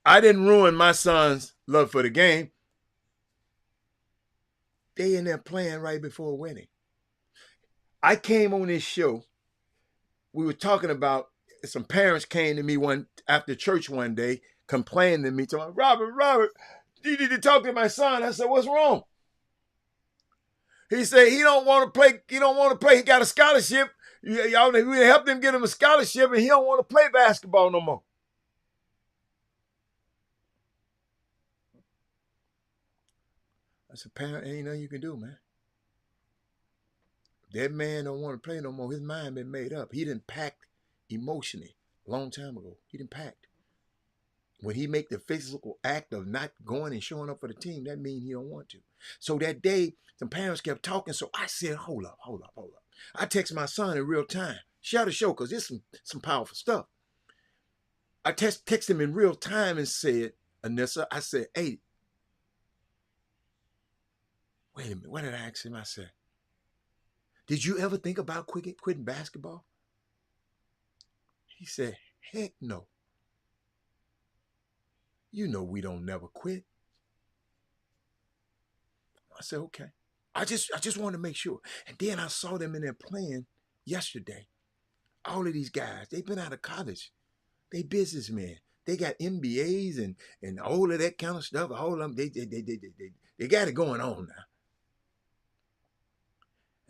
I didn't ruin my son's love for the game. They in there playing right before winning. I came on this show. We were talking about, some parents came to me after church one day, complaining to me, talking, Robert, you need to talk to my son. I said, what's wrong? He said he don't want to play. He don't want to play. He got a scholarship. Y'all we helped him get him a scholarship, and he don't want to play basketball no more. I said, parent, ain't nothing you can do, man. That man don't want to play no more. His mind been made up. He done packed emotionally a long time ago. He done packed. When he make the physical act of not going and showing up for the team, that means he don't want to. So that day, some parents kept talking. So I said, hold up. I text my son in real time. Share the show, because it's some powerful stuff. I text him in real time and said, Anissa, I said, hey, wait a minute. What did I ask him? I said, did you ever think about quitting basketball? He said, heck no. You know we don't never quit. I said, okay. I just wanted to make sure. And then I saw them in there playing yesterday. All of these guys, they've been out of college. They businessmen. They got MBAs and all of that kind of stuff. All of them, they got it going on now.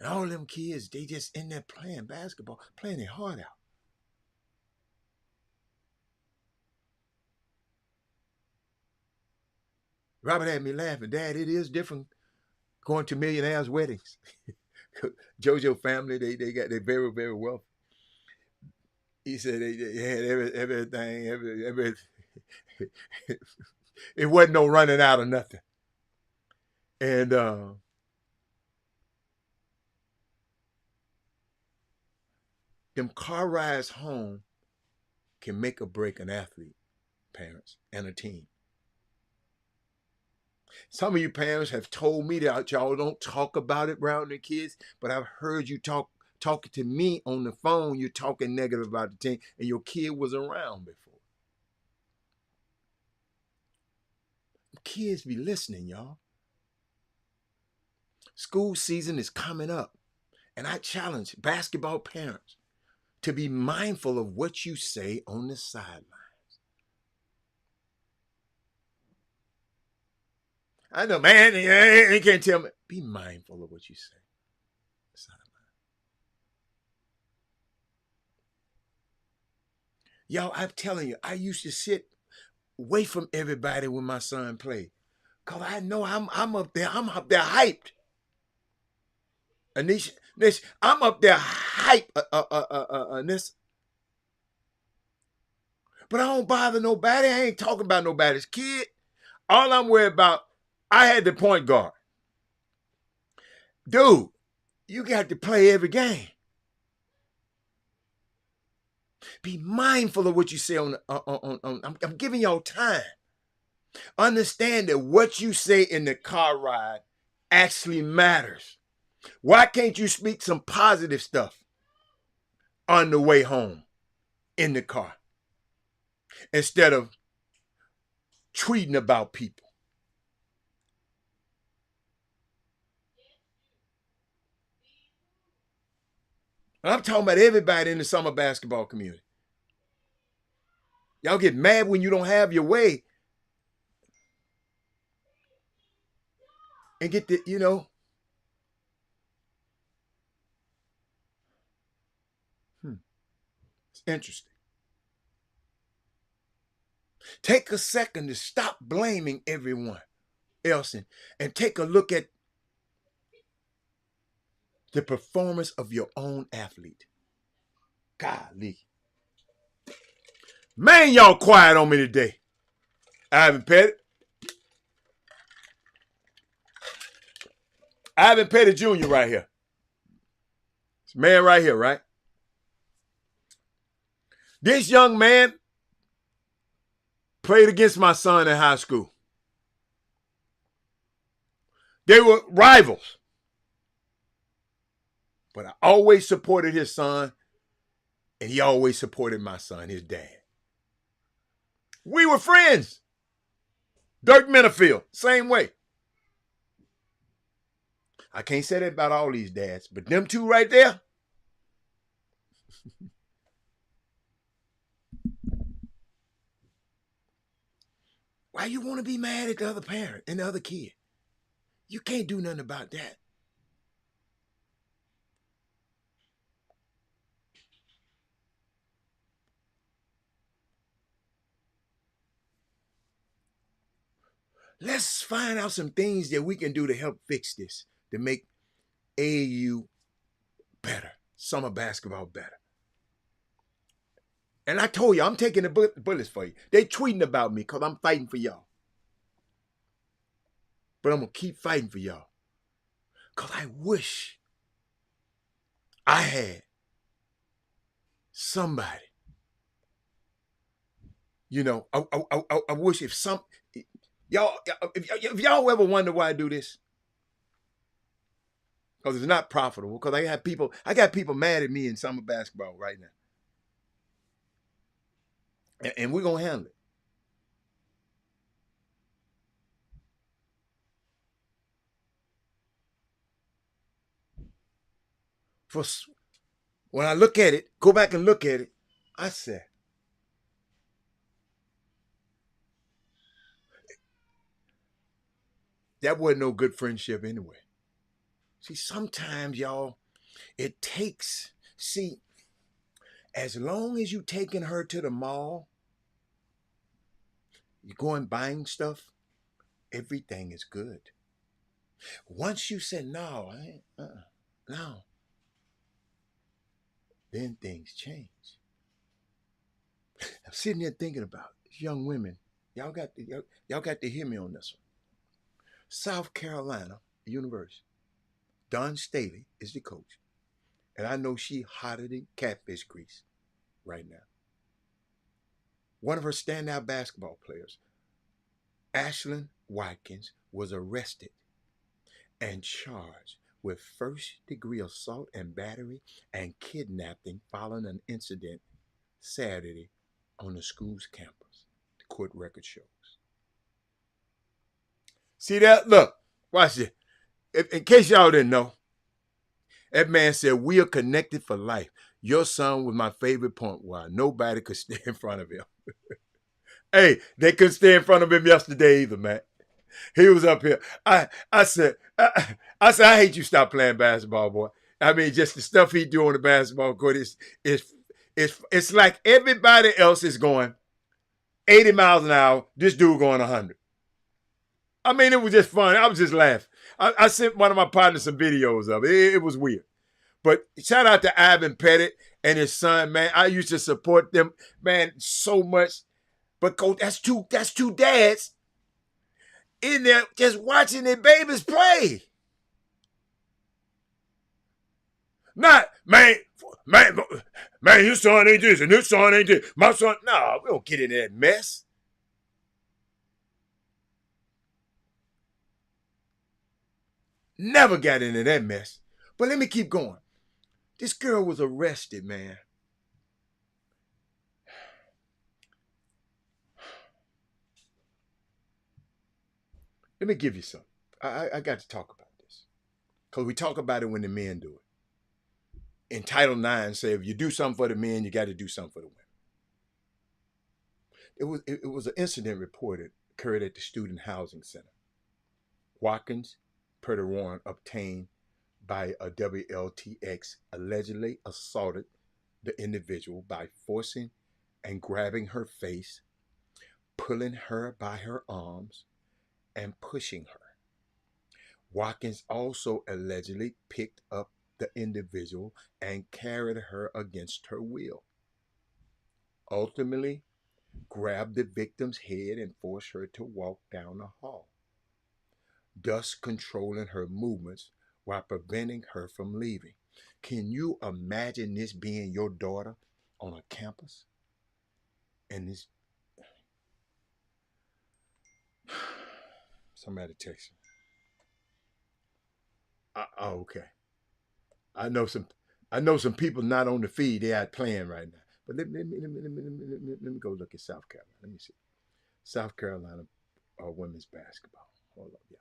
And all of them kids, they just in there playing basketball, playing their heart out. Robert had me laughing. Dad, it is different going to millionaires' weddings. JoJo family, they're very, very wealthy. He said they had everything. It wasn't no running out of nothing. And them car rides home can make or break an athlete, parents, and a team. Some of you parents have told me that y'all don't talk about it around the kids, but I've heard you talk talking to me on the phone, you're talking negative about the team, and your kid was around before. Kids be listening, y'all. School season is coming up, and I challenge basketball parents to be mindful of what you say on the sideline. I know, man, you can't tell me. Be mindful of what you say. Y'all, I'm telling you, I used to sit away from everybody when my son played. Because I know I'm up there hyped. Anisha, I'm up there hyped, this. But I don't bother nobody. I ain't talking about nobody's kid. All I'm worried about, I had the point guard. Dude, you got to play every game. Be mindful of what you say on I'm giving y'all time. Understand that what you say in the car ride actually matters. Why can't you speak some positive stuff on the way home in the car instead of tweeting about people? And I'm talking about everybody in the summer basketball community. Y'all get mad when you don't have your way and get the, it's interesting. Take a second to stop blaming everyone else and take a look at the performance of your own athlete. Golly. Man, y'all quiet on me today. Ivan Pettit. Ivan Pettit Jr. right here. This man right here, right? This young man played against my son in high school. They were rivals. But I always supported his son, and he always supported my son, his dad. We were friends. Dirk Minifield, same way. I can't say that about all these dads, but them two right there. Why you want to be mad at the other parent and the other kid? You can't do nothing about that. Let's find out some things that we can do to help fix this, to make AAU better, summer basketball better. And I told you, I'm taking the bullets for you. They tweeting about me because I'm fighting for y'all. But I'm going to keep fighting for y'all. Because I wish I had somebody. I wish if y'all ever wonder why I do this? Because it's not profitable. Because I got people mad at me in summer basketball right now. And we're going to handle it. When I look at it, go back and look at it, I said, that wasn't no good friendship anyway. See, sometimes, y'all, it takes, as long as you taking her to the mall, you going buying stuff, everything is good. Once you say, no, no, then things change. I'm sitting there thinking about these young women. Y'all got to hear me on this one. South Carolina University. Dawn Staley is the coach. And I know she hotter than catfish grease right now. One of her standout basketball players, Ashlyn Watkins, was arrested and charged with first-degree assault and battery and kidnapping following an incident Saturday on the school's campus, the court record shows. See that? Look, watch it. In case y'all didn't know, that man said, "We are connected for life. Your son was my favorite point guard. Nobody could stay in front of him." Hey, they couldn't stay in front of him yesterday either, man. He was up here. I said, I hate you stop playing basketball, boy. I mean, just the stuff he do on the basketball court it's like everybody else is going 80 miles an hour. This dude going 100. I mean, it was just fun. I was just laughing. I sent one of my partners some videos of it. It was weird. But shout out to Ivan Pettit and his son, man. I used to support them, man, so much. But Coach, that's two dads in there just watching their babies play. Not, man, your son ain't this and this son ain't this. My son, no, we don't get in that mess. Never got into that mess. But let me keep going. This girl was arrested, man. Let me give you some. I got to talk about this. Because we talk about it when the men do it. In Title IX, say if you do something for the men, you got to do something for the women. It was an incident reported occurred at the Student Housing Center. Watkins, per the warrant obtained by a WLTX, allegedly assaulted the individual by forcing and grabbing her face, pulling her by her arms, and pushing her. Watkins also allegedly picked up the individual and carried her against her will. Ultimately, grabbed the victim's head and forced her to walk down the hall, thus controlling her movements while preventing her from leaving. Can you imagine this being your daughter on a campus? And this... Somebody text me. Okay. I know some people not on the feed. They out playing right now. But let me go look at South Carolina. Let me see. South Carolina women's basketball. Hold up, y'all.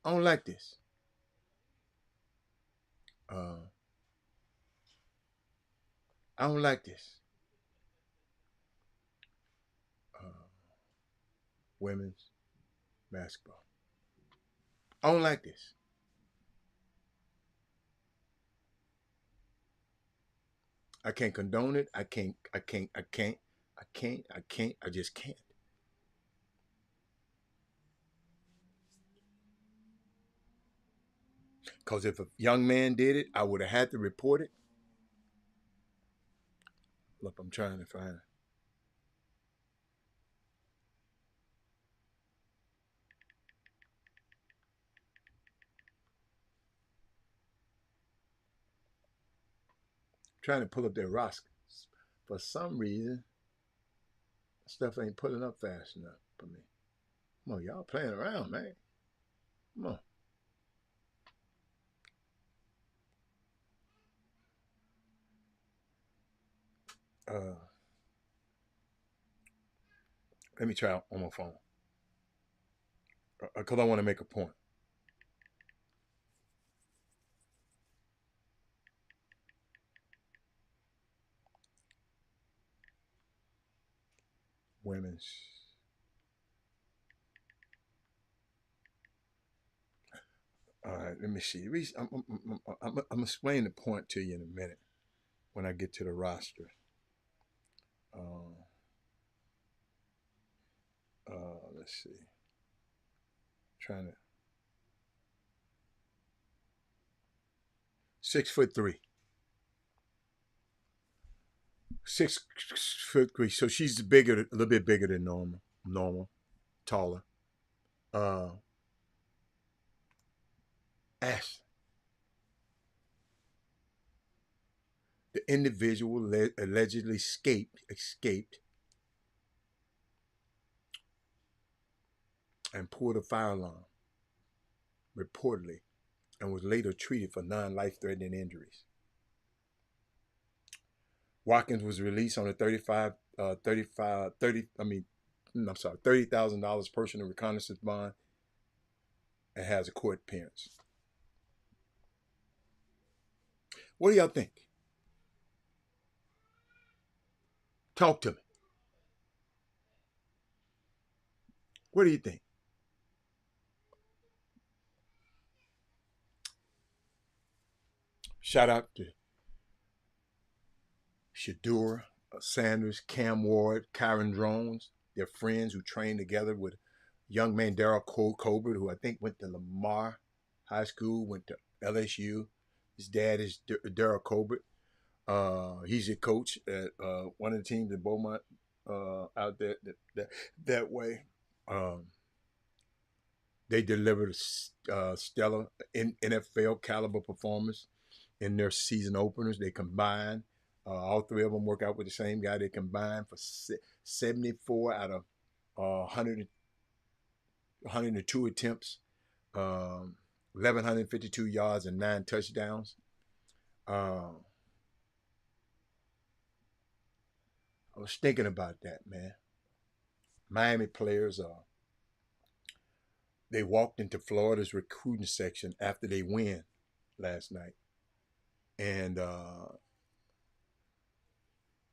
I don't like this. I don't like this. Women's basketball. I don't like this. I can't condone it. I just can't. Because if a young man did it, I would have had to report it. Look, I'm trying to find it. Trying to pull up their roster. For some reason, stuff ain't pulling up fast enough for me. Come on, y'all playing around, man. Come on. Let me try on my phone. Because I want to make a point. Women's. All right, let me see. I'm explaining the point to you in a minute when I get to the roster. Let's see. Trying to 6'3". 6'3". So she's a little bit bigger than normal, taller. Ash. The individual allegedly escaped and pulled a fire alarm. reportedly, and was later treated for non-life-threatening injuries. Watkins was released on a $30,000 personal reconnaissance bond and has a court appearance. What do y'all think? Talk to me. What do you think? Shout out to Shedeur Sanders, Cam Ward, Kyron Drones, their friends who trained together with young man Daryl Colbert, who I think went to Lamar High School, went to LSU. His dad is Daryl Colbert. He's a coach at one of the teams in Beaumont out there that way. They delivered stellar NFL caliber performance in their season openers. They combined. All three of them work out with the same guy. They combined for 74 out of 102 attempts, 1,152 yards, and 9 touchdowns. I was thinking about that, man. Miami players, they walked into Florida's recruiting section after they win last night. And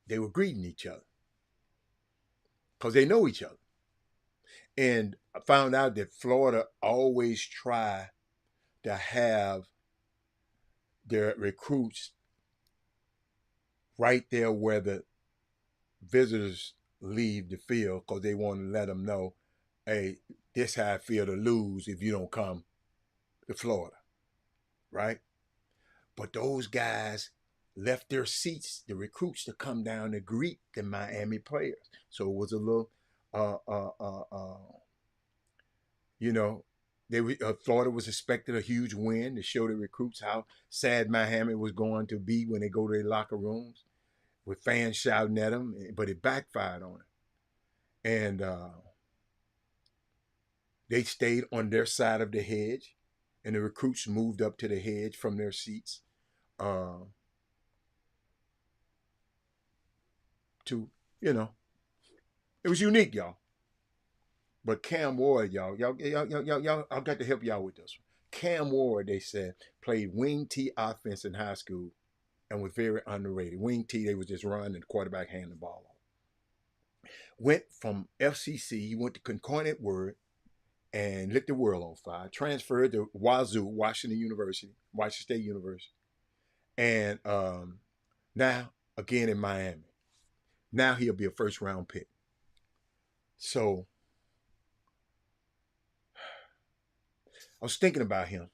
they were greeting each other because they know each other. And I found out that Florida always try to have their recruits right there where the visitors leave the field, because they want to let them know, hey, this how I feel to lose if you don't come to Florida, right? But those guys left their seats, the recruits, to come down to greet the Miami players. So it was a little, Florida was expecting a huge win to show the recruits how sad Miami was going to be when they go to their locker rooms, with fans shouting at them, but it backfired on them. And they stayed on their side of the hedge, and the recruits moved up to the hedge from their seats it was unique, y'all. But Cam Ward, y'all, I got to help y'all with this one. Cam Ward, they said, played wing T offense in high school and was very underrated. Wing T, they was just running and the quarterback handing the ball off. Went from FCC, he went to Concordat Word and lit the world on fire. Transferred to Wazoo, Washington State University. And now, again in Miami. Now he'll be a first-round pick. So, I was thinking about him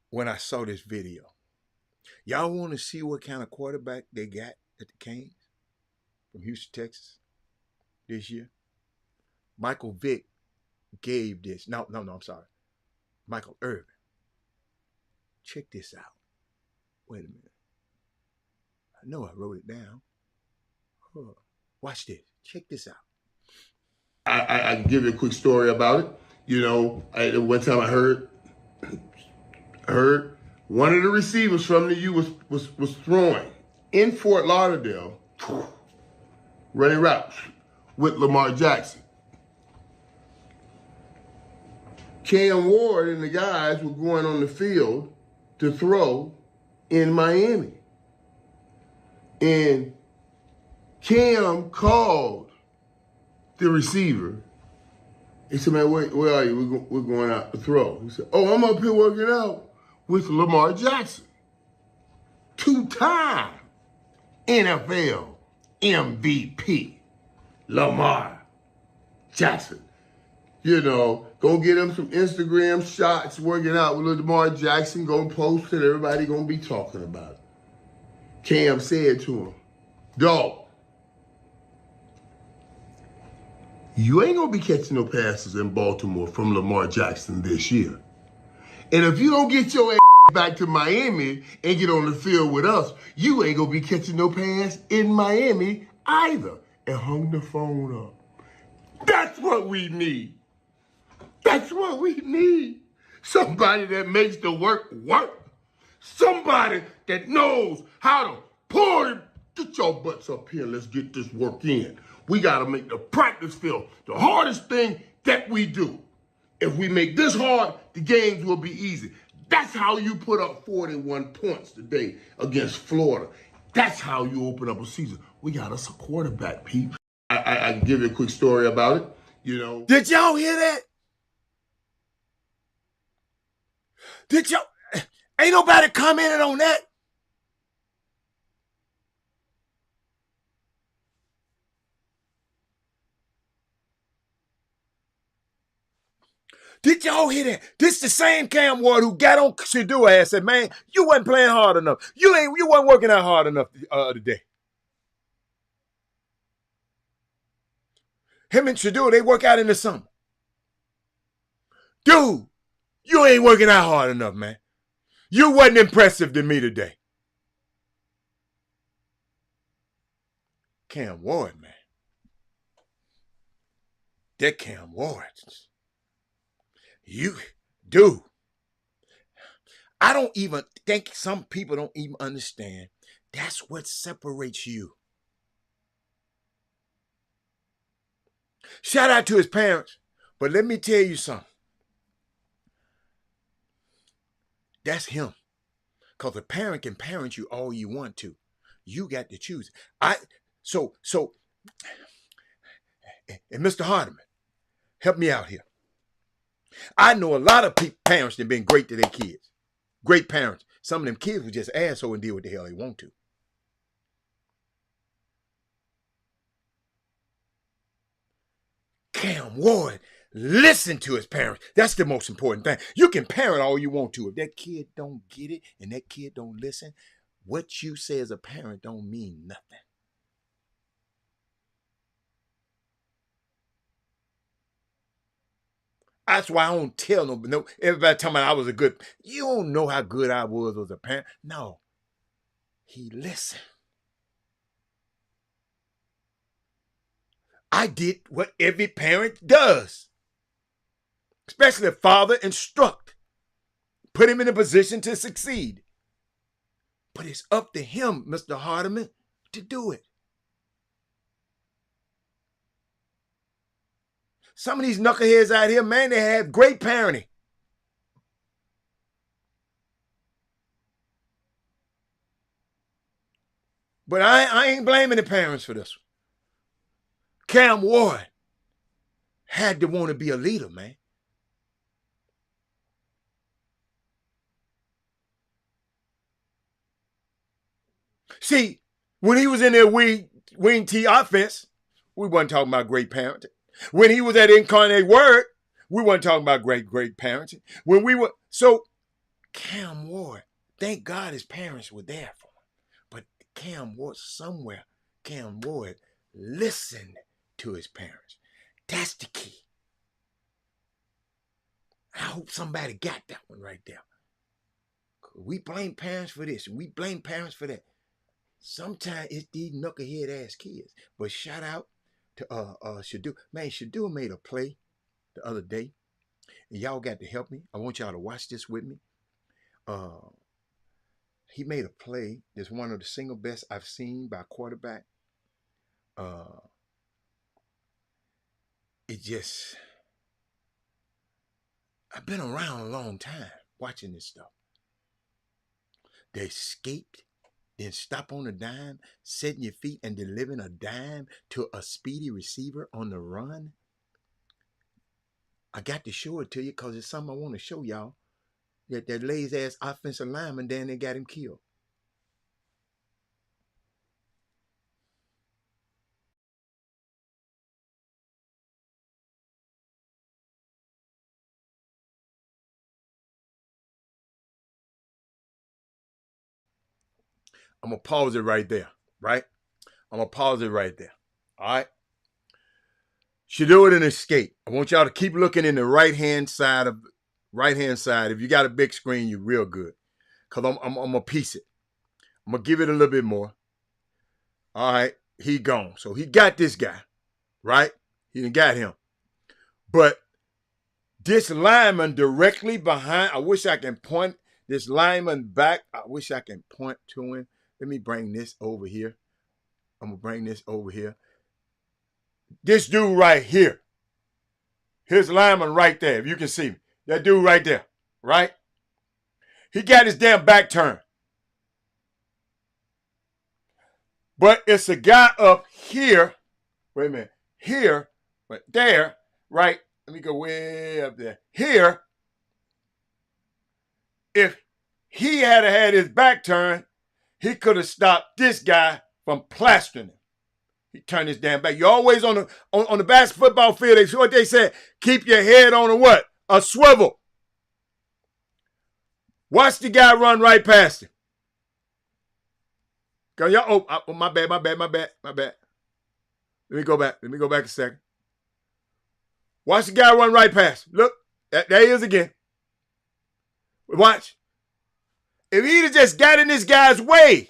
when I saw this video. Y'all want to see what kind of quarterback they got at the Canes from Houston, Texas this year? Michael Vick gave this. No, I'm sorry. Michael Irvin. Check this out. Wait a minute. I know I wrote it down. Watch this. Check this out. I can give you a quick story about it. One time I heard one of the receivers from the U was throwing in Fort Lauderdale, running routes with Lamar Jackson. Cam Ward and the guys were going on the field to throw in Miami. And Cam called the receiver. He said, man, where are you? We're going out to throw. He said, oh, I'm up here working out with Lamar Jackson. 2-time NFL MVP, Lamar Jackson. Go get him some Instagram shots working out with Lamar Jackson. Go post it. Everybody going to be talking about it. Cam said to him, dog, you ain't going to be catching no passes in Baltimore from Lamar Jackson this year. And if you don't get your ass back to Miami and get on the field with us, you ain't going to be catching no pass in Miami either. And hung the phone up. That's what we need. That's what we need. Somebody that makes the work work. Somebody that knows how to pour it. Get your butts up here. Let's get this work in. We got to make the practice field the hardest thing that we do. If we make this hard, the games will be easy. That's how you put up 41 points today against Florida. That's how you open up a season. We got us a quarterback, Pete. I can give you a quick story about it. You know. Did y'all hear that? Did y'all? Ain't nobody commented on that. Did y'all hear that? This the same Cam Ward who got on Shedeur and said, man, you wasn't playing hard enough. You wasn't working out hard enough today. Him and Shedeur, they work out in the summer. Dude, you ain't working out hard enough, man. You wasn't impressive to me today. Cam Ward, man. That Cam Ward. Dude. I don't even think some people don't even understand. That's what separates you. Shout out to his parents. But let me tell you something. That's him. Because a parent can parent you all you want to. You got to choose. So, and Mr. Hardiman, help me out here. I know a lot of parents that have been great to their kids. Great parents. Some of them kids will just asshole and do what the hell they want to. Cam Ward, listen to his parents. That's the most important thing. You can parent all you want to. If that kid don't get it and that kid don't listen, what you say as a parent don't mean nothing. That's why I don't tell no everybody telling me I was a good. You don't know how good I was as a parent. No. He listened. I did what every parent does. Especially if father instruct. Put him in a position to succeed. But it's up to him, Mr. Hardiman, to do it. Some of these knuckleheads out here, man, they have great parenting. But I ain't blaming the parents for this one. Cam Ward had to want to be a leader, man. See, when he was in their wing T offense, we wasn't talking about great parenting. When he was at Incarnate Word, we weren't talking about great parenting. When we were, so Cam Ward, thank God his parents were there for him. But Cam Ward, somewhere, Cam Ward listened to his parents. That's the key. I hope somebody got that one right there. We blame parents for this, and we blame parents for that. Sometimes it's these knucklehead ass kids. But shout out to Shedeur. Man, Shedeur made a play the other day, and y'all got to help me. I want y'all to watch this with me. He made a play that's one of the single best I've seen by a quarterback. It just, I've been around a long time watching this stuff. They escaped, then stop on a dime, setting your feet and delivering a dime to a speedy receiver on the run. I got to show it to you because it's something I want to show y'all. That lazy ass offensive lineman, then they got him killed. I'm going to pause it right there, right? I'm going to pause it right there, all right? Shedeur an escape. I want y'all to keep looking in the right-hand side. If you got a big screen, you're real good. Because I'm going to piece it. I'm going to give it a little bit more. All right, he gone. So he got this guy, right? He done got him. But This lineman directly behind, I wish I can point this lineman back. I wish I can point to him. Let me bring this over here. I'm going to bring this over here. This dude right here. Here's lineman right there, if you can see me. That dude right there, right? He got his damn back turned. But it's a guy up here. Wait a minute. Here, right there, right? Let me go way up there. Here, if he had his back turned, he could have stopped this guy from plastering him. He turned his damn back. You're always on the basketball field. That's what they said. Keep your head on a what? A swivel. Watch the guy run right past him. Go, y'all. Oh, my bad. Let me go back a second. Watch the guy run right past him. Look, there he is again. Watch. If he'd have just got in this guy's way,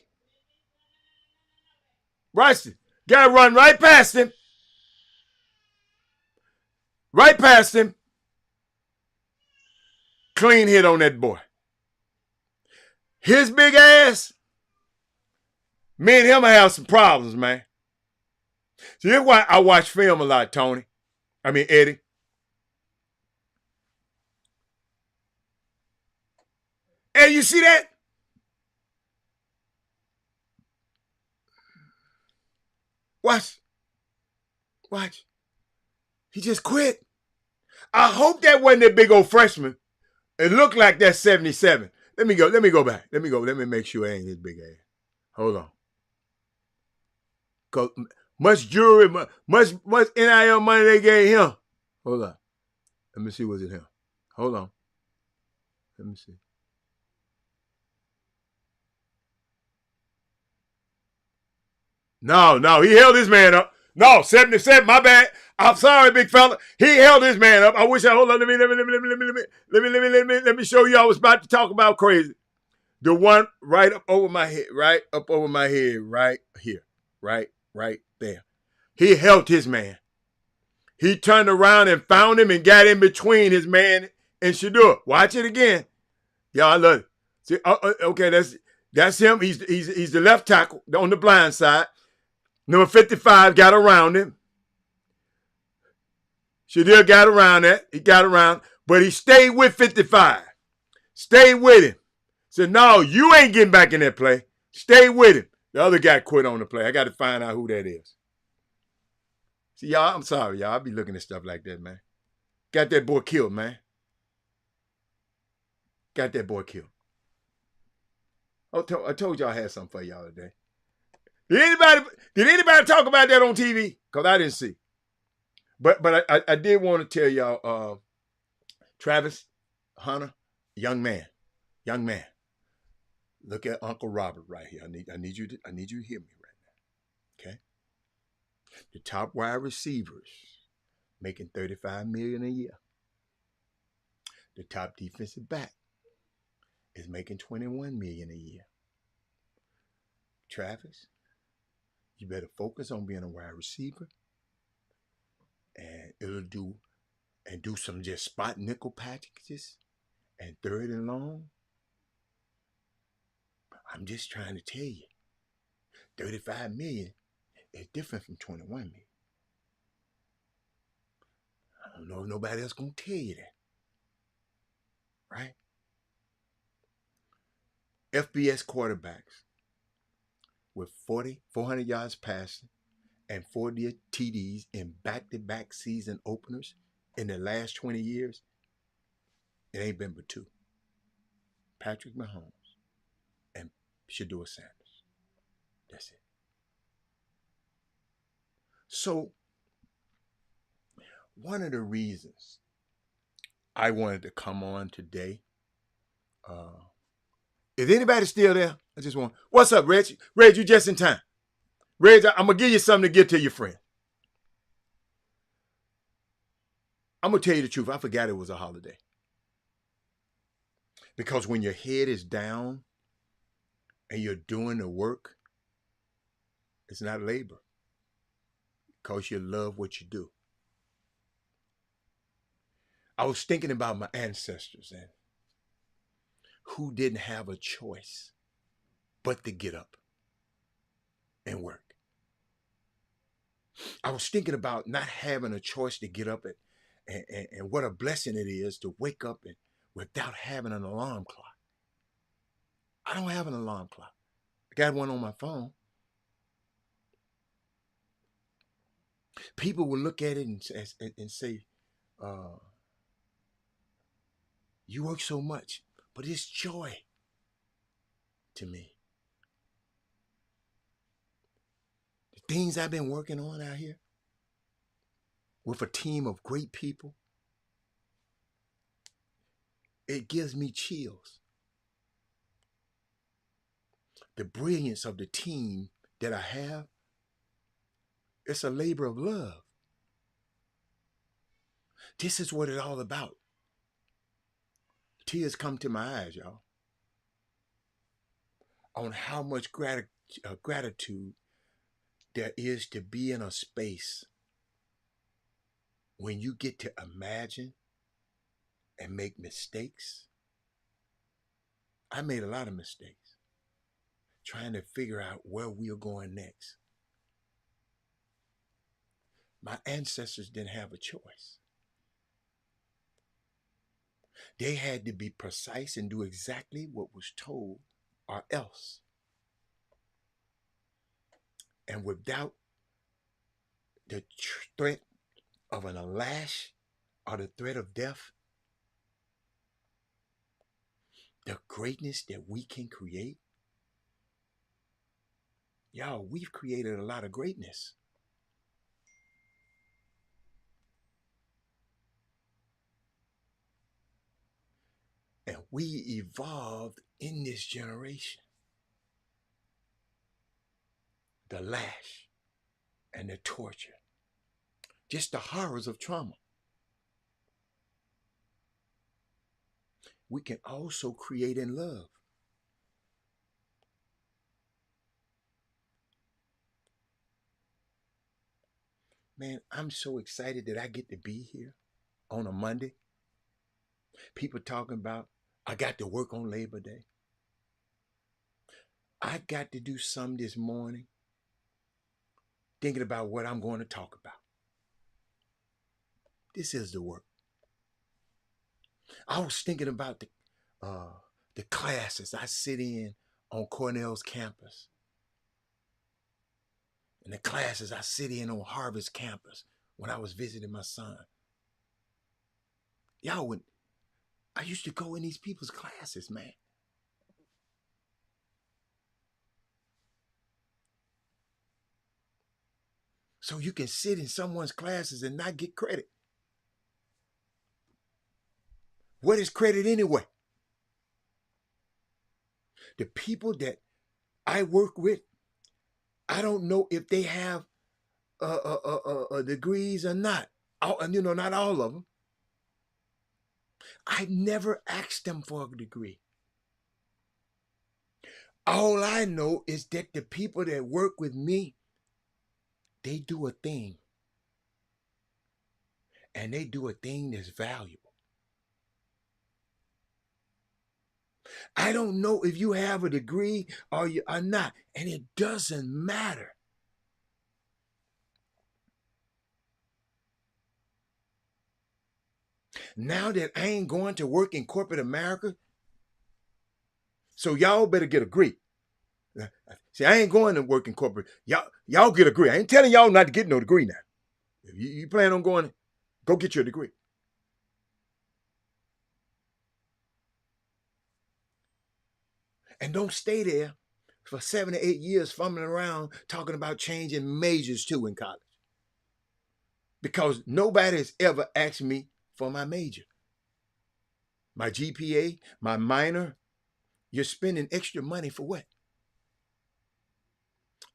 watch it. Guy run right past him. Right past him. Clean hit on that boy. His big ass, me and him have some problems, man. See, that's why I watch film a lot, Eddie. Hey, you see that? Watch. He just quit. I hope that wasn't that big old freshman. It looked like that 77. Let me go back. Let me make sure it ain't his big ass. Hold on. Cause much jewelry, much NIL money they gave him. Hold on. Let me see what's in him. Hold on. Let me see. No, he held his man up. No, 77, my bad. I'm sorry, big fella. He held his man up. I wish hold on. Let me show you. I was about to talk about crazy. The one right up over my head, right here, right there. He held his man. He turned around and found him and got in between his man and Shedeur. Watch it again. Y'all, I love it. See, okay, that's him. He's the left tackle on the blind side. Number 55 got around him. Shedeur got around that. He got around, but he stayed with 55. Stayed with him. Said, no, you ain't getting back in that play. Stay with him. The other guy quit on the play. I got to find out who that is. See, y'all, I'm sorry, y'all. I be looking at stuff like that, man. Got that boy killed, man. Got that boy killed. I told y'all I had something for y'all today. Did anybody talk about that on TV? Because I didn't see. But I did want to tell y'all, Travis Hunter, young man. Look at Uncle Robert right here. I need you to hear me right now. Okay? The top wide receivers making $35 million a year. The top defensive back is making $21 million a year. Travis, you better focus on being a wide receiver, and do some just spot nickel packages and third and long. I'm just trying to tell you, $35 million is different from $21 million. I don't know if nobody else gonna tell you that, right? FBS quarterbacks with 400 yards passing and 40 TDs in back-to-back season openers in the last 20 years, it ain't been but two. Patrick Mahomes and Shedeur Sanders. That's it. So, one of the reasons I wanted to come on today, is anybody still there? What's up, Reg? Reg, you just in time. Reg, I'm going to give you something to give to your friend. I'm going to tell you the truth. I forgot it was a holiday. Because when your head is down and you're doing the work, it's not labor. Because you love what you do. I was thinking about my ancestors and who didn't have a choice but to get up and work. I was thinking about not having a choice to get up and what a blessing it is to wake up and without having an alarm clock. I don't have an alarm clock. I got one on my phone. People will look at it and say, you work so much, but it's joy to me. The things I've been working on out here with a team of great people, it gives me chills. The brilliance of the team that I have, it's a labor of love. This is what it's all about. Tears come to my eyes, y'all, on how much gratitude there is to be in a space when you get to imagine and make mistakes. I made a lot of mistakes trying to figure out where we are going next. My ancestors didn't have a choice. They had to be precise and do exactly what was told or else. And without the threat of an lash or the threat of death, the greatness that we can create, y'all, we've created a lot of greatness. And we evolved in this generation. The lash and the torture, just the horrors of trauma. We can also create in love. Man, I'm so excited that I get to be here on a Monday. People talking about, I got to work on Labor Day. I got to do some this morning thinking about what I'm going to talk about. This is the work. I was thinking about the classes I sit in on Cornell's campus and the classes I sit in on Harvard's campus when I was visiting my son. Y'all, when I used to go in these people's classes, man. So you can sit in someone's classes and not get credit. What is credit anyway? The people that I work with, I don't know if they have degrees or not. Not all of them. I never asked them for a degree. All I know is that the people that work with me, they do a thing. And they do a thing that's valuable. I don't know if you have a degree or you are not, and it doesn't matter. Now that I ain't going to work in corporate America, so y'all better get a degree. See, I ain't going to work in corporate. Y'all get a degree. I ain't telling y'all not to get no degree now. If you plan on going, go get your degree. And don't stay there for 7 to 8 years fumbling around talking about changing majors too in college. Because nobody has ever asked me for my major. My GPA, my minor, you're spending extra money for what?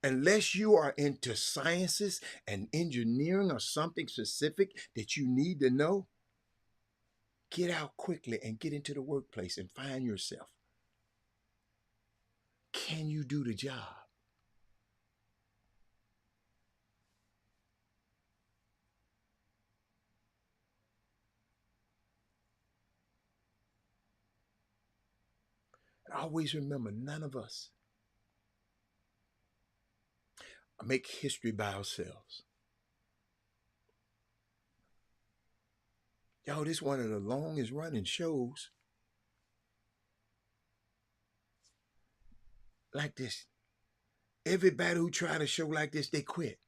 Unless you are into sciences and engineering or something specific that you need to know, get out quickly and get into the workplace and find yourself. Can you do the job? always remember, none of us make history by ourselves. Y'all, this is one of the longest running shows like this. Everybody who tried a show like this, they quit.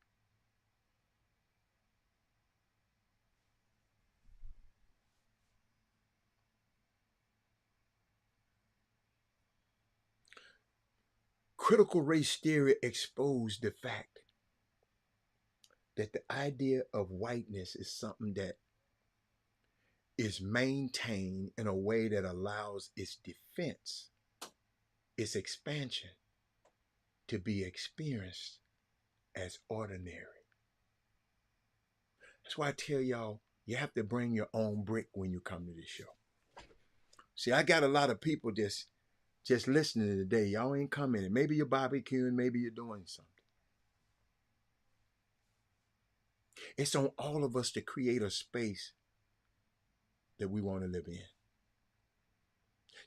Critical race theory exposed the fact that the idea of whiteness is something that is maintained in a way that allows its defense, its expansion, to be experienced as ordinary. That's why I tell y'all, you have to bring your own brick when you come to this show. See, I got a lot of people just listening today. Y'all ain't coming in. Maybe you're barbecuing, maybe you're doing something. It's on all of us to create a space that we want to live in.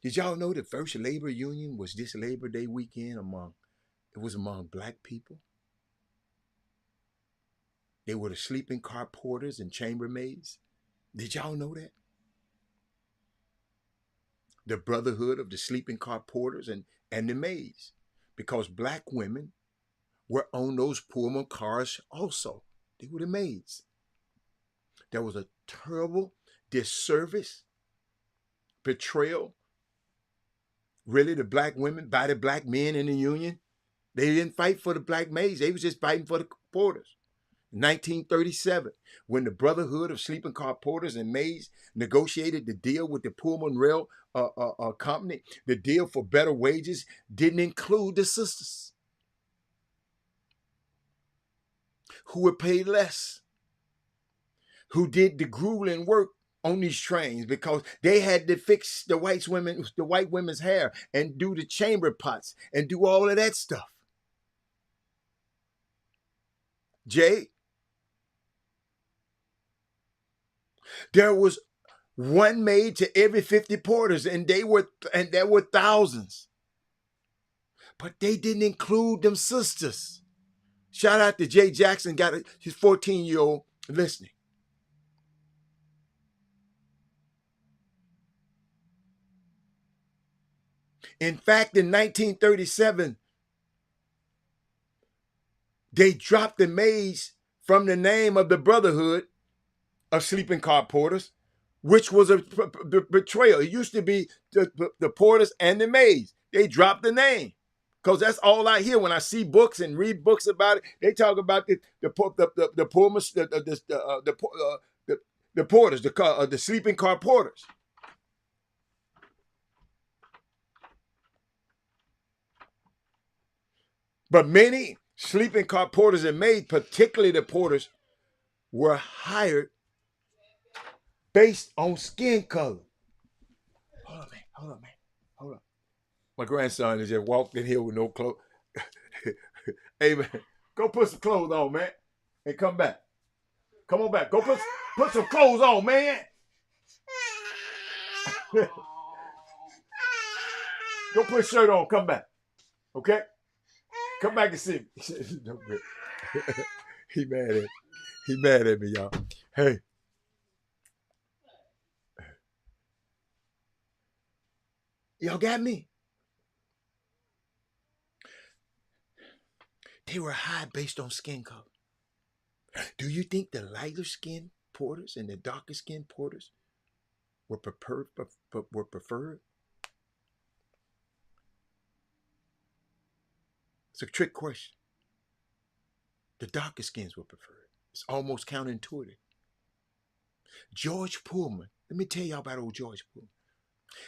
Did y'all know the first labor union was this Labor Day weekend among Black people? They were the sleeping car porters and chambermaids. Did y'all know that? The brotherhood of the sleeping car porters and the maids. Because Black women were on those Pullman cars also. They were the maids. There was a terrible disservice, betrayal, really, the Black women by the Black men in the union. They didn't fight for the Black maids. They was just fighting for the porters. 1937, when the Brotherhood of Sleeping Car Porters and Maids negotiated the deal with the Pullman Rail Company, the deal for better wages didn't include the sisters, who were paid less, who did the grueling work on these trains because they had to fix the white women's hair and do the chamber pots and do all of that stuff. Jay, there was one maid to every 50 porters, and there were thousands. But they didn't include them sisters. Shout out to Jay Jackson, got his 14-year-old listening. In fact, in 1937, they dropped the maids from the name of the Brotherhood of Sleeping Car Porters, which was a betrayal. It used to be the porters and the maids. They dropped the name because that's all I hear when I see books and read books about it. They talk about the porters, the sleeping car porters. But many sleeping car porters and maids, particularly the porters, were hired based on skin color. Hold on. My grandson has just walked in here with no clothes. Hey, man, go put some clothes on, man, and come back. Come on back. Go put some clothes on, man. Go put a shirt on. Come back. Okay? Come back and see me. He mad at me, y'all. Hey. Y'all got me? They were high based on skin color. Do you think the lighter skinned porters and the darker skinned porters were preferred? It's a trick question. The darker skins were preferred. It's almost counterintuitive. George Pullman, let me tell y'all about old George Pullman,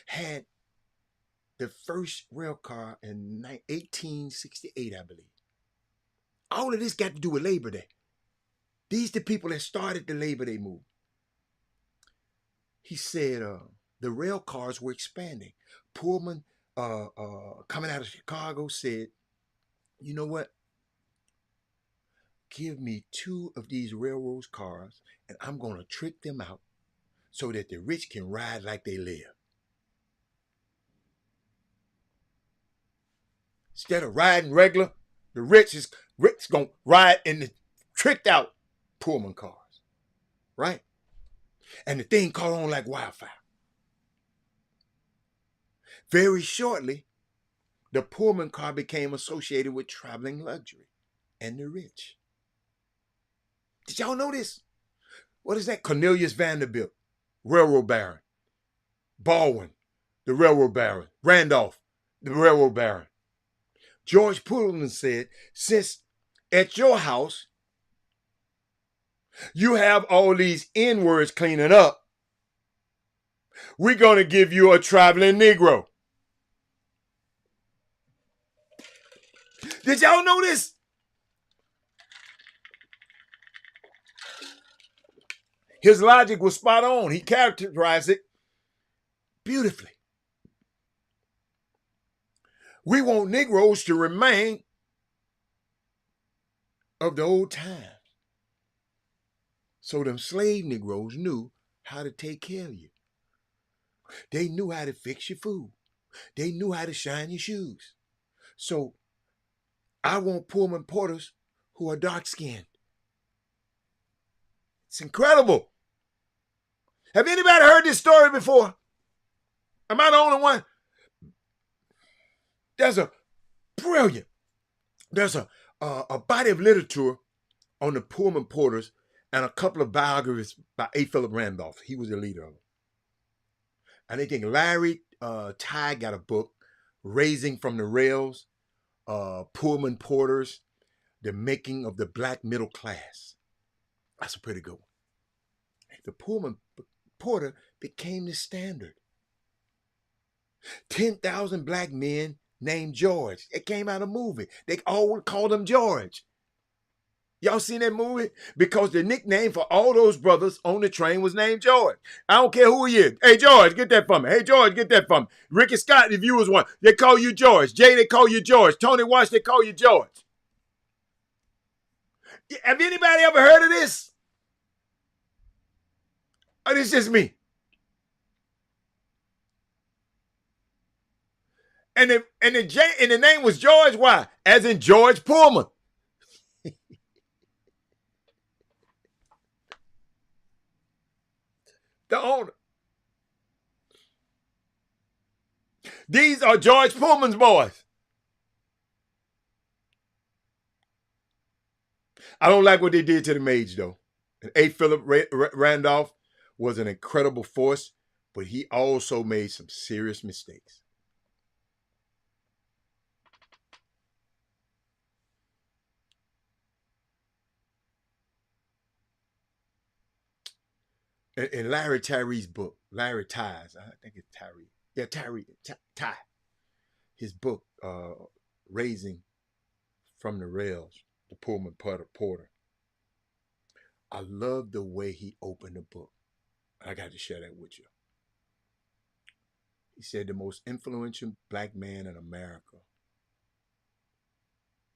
had the first rail car in 1868, I believe. All of this got to do with Labor Day. These the people that started the Labor Day movement. He said the rail cars were expanding. Pullman, coming out of Chicago, said, you know what? Give me 2 of these railroad cars, and I'm going to trick them out so that the rich can ride like they live. Instead of riding regular, the rich gonna ride in the tricked out Pullman cars, right? And the thing caught on like wildfire. Very shortly, the Pullman car became associated with traveling luxury and the rich. Did y'all know this? What is that? Cornelius Vanderbilt, railroad baron. Baldwin, the railroad baron. Randolph, the railroad baron. George Pullman said, since at your house, you have all these N-words cleaning up, we're going to give you a traveling Negro. Did y'all know this? His logic was spot on. He characterized it beautifully. We want Negroes to remain of the old times. So them slave Negroes knew how to take care of you. They knew how to fix your food. They knew how to shine your shoes. So I want Pullman porters who are dark-skinned. It's incredible. Have anybody heard this story before? Am I the only one? There's a body of literature on the Pullman porters and a couple of biographies by A. Philip Randolph. He was the leader of them. And they think Larry Tye got a book, Raising from the Rails, Pullman Porters, The Making of the Black Middle Class. That's a pretty good one. The Pullman porter became the standard. 10,000 black men named George. It came out of a movie. They all called him George. Y'all seen that movie? Because the nickname for all those brothers on the train was named George. I don't care who he is. Hey, George, get that for me. Hey, George, get that for me. Ricky Scott, if you was one, they call you George. Jay, they call you George. Tony Walsh, they call you George. Have anybody ever heard of this? Or this just me? And the name was George. Why? As in George Pullman. The owner. These are George Pullman's boys. I don't like what they did to the maids, though. And A. Philip Randolph was an incredible force, but he also made some serious mistakes. In Larry Tyree's book, Larry Tye's, I think it's Tyree. Yeah, Tye. His book, Raising from the Rails, the Pullman Porter. I love the way he opened the book. I got to share that with you. He said the most influential black man in America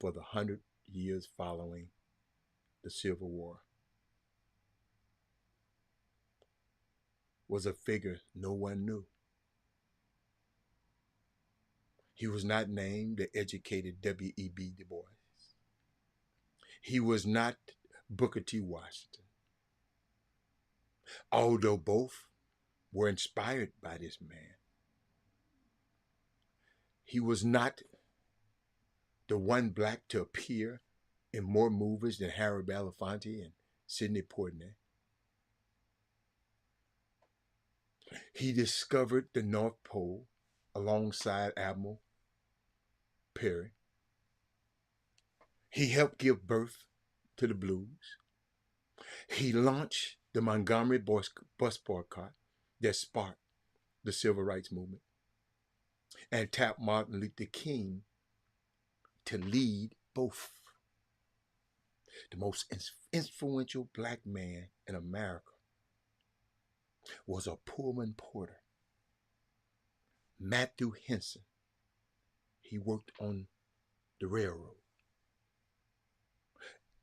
for the 100 years following the Civil War was a figure no one knew. He was not named the educated W.E.B. Du Bois. He was not Booker T. Washington. Although both were inspired by this man, he was not the one black to appear in more movies than Harry Belafonte and Sidney Poitier. He discovered the North Pole alongside Admiral Peary. He helped give birth to the blues. He launched the Montgomery bus boycott that sparked the civil rights movement and tapped Martin Luther King to lead both. The most influential black man in America was a Pullman porter, Matthew Henson. He worked on the railroad.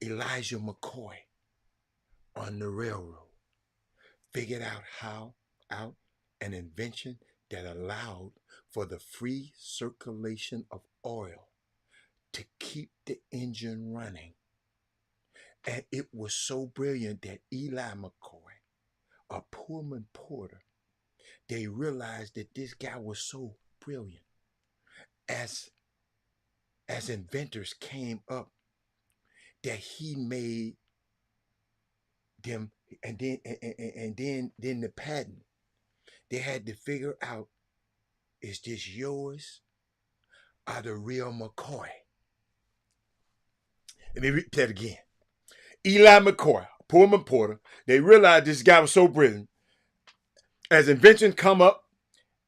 Elijah McCoy on the railroad figured out an invention that allowed for the free circulation of oil to keep the engine running. And it was so brilliant that Eli McCoy, a Pullman porter, they realized that this guy was so brilliant. As inventors came up, that he made them, and then the patent. They had to figure out, is this yours or the real McCoy? Let me repeat that again. Eli McCoy, Pullman porter, they realized this guy was so brilliant. As inventions come up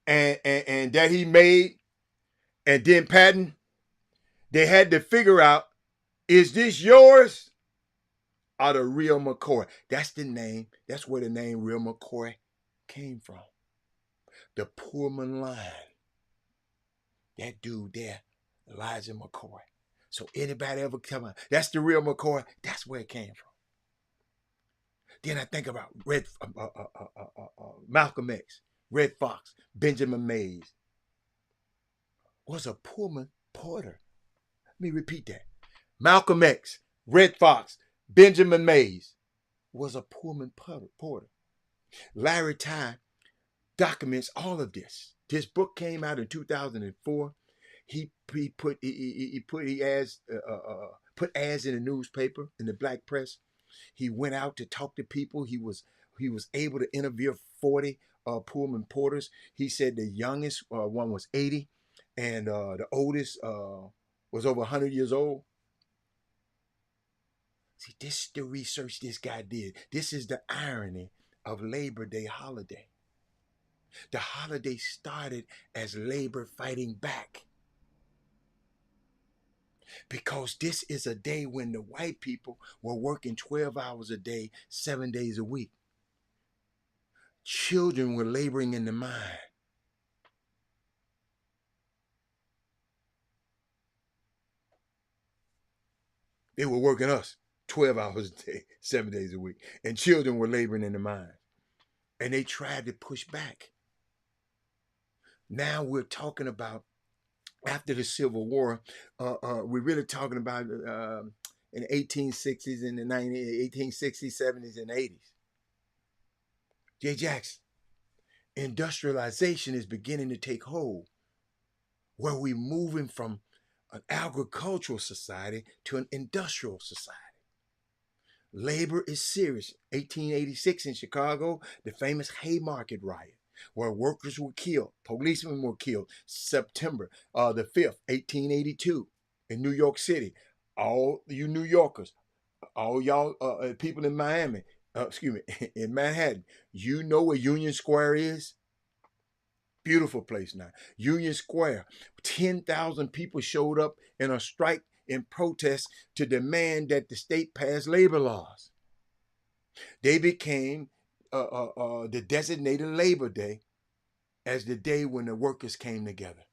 and that he made and then patent, they had to figure out, is this yours or the real McCoy? That's the name. That's where the name Real McCoy came from. The Pullman line. That dude there, Elijah McCoy. So anybody ever come out, that's the real McCoy. That's where it came from. Then I think about Malcolm X, Red Fox, Benjamin Mays was a Pullman porter. Let me repeat that. Malcolm X, Red Fox, Benjamin Mays was a Pullman porter. Larry Ty documents all of this. This book came out in 2004. He put ads in the newspaper, in the black press. He went out to talk to people. He was able to interview 40 Pullman porters. He said the youngest one was 80, and the oldest was over 100 years old. See, this is the research this guy did. This is the irony of Labor Day holiday. The holiday started as labor fighting back. Because this is a day when the white people were working 12 hours a day, 7 days a week. Children were laboring in the mine. They were working us 12 hours a day, 7 days a week. And children were laboring in the mine. And they tried to push back. Now we're talking about, after the Civil War, we're really talking about in the 1860s and the 1860s, 70s, and 80s. Jay Jackson, industrialization is beginning to take hold, where we're moving from an agricultural society to an industrial society. Labor is serious. 1886 in Chicago, the famous Haymarket riot, where workers were killed, policemen were killed. September the 5th, 1882, in New York City. All you New Yorkers, all y'all people in Miami, in Manhattan, you know where Union Square is? Beautiful place now. Union Square. 10,000 people showed up in a strike in protest to demand that the state pass labor laws. They became the designated Labor Day as the day when the workers came together.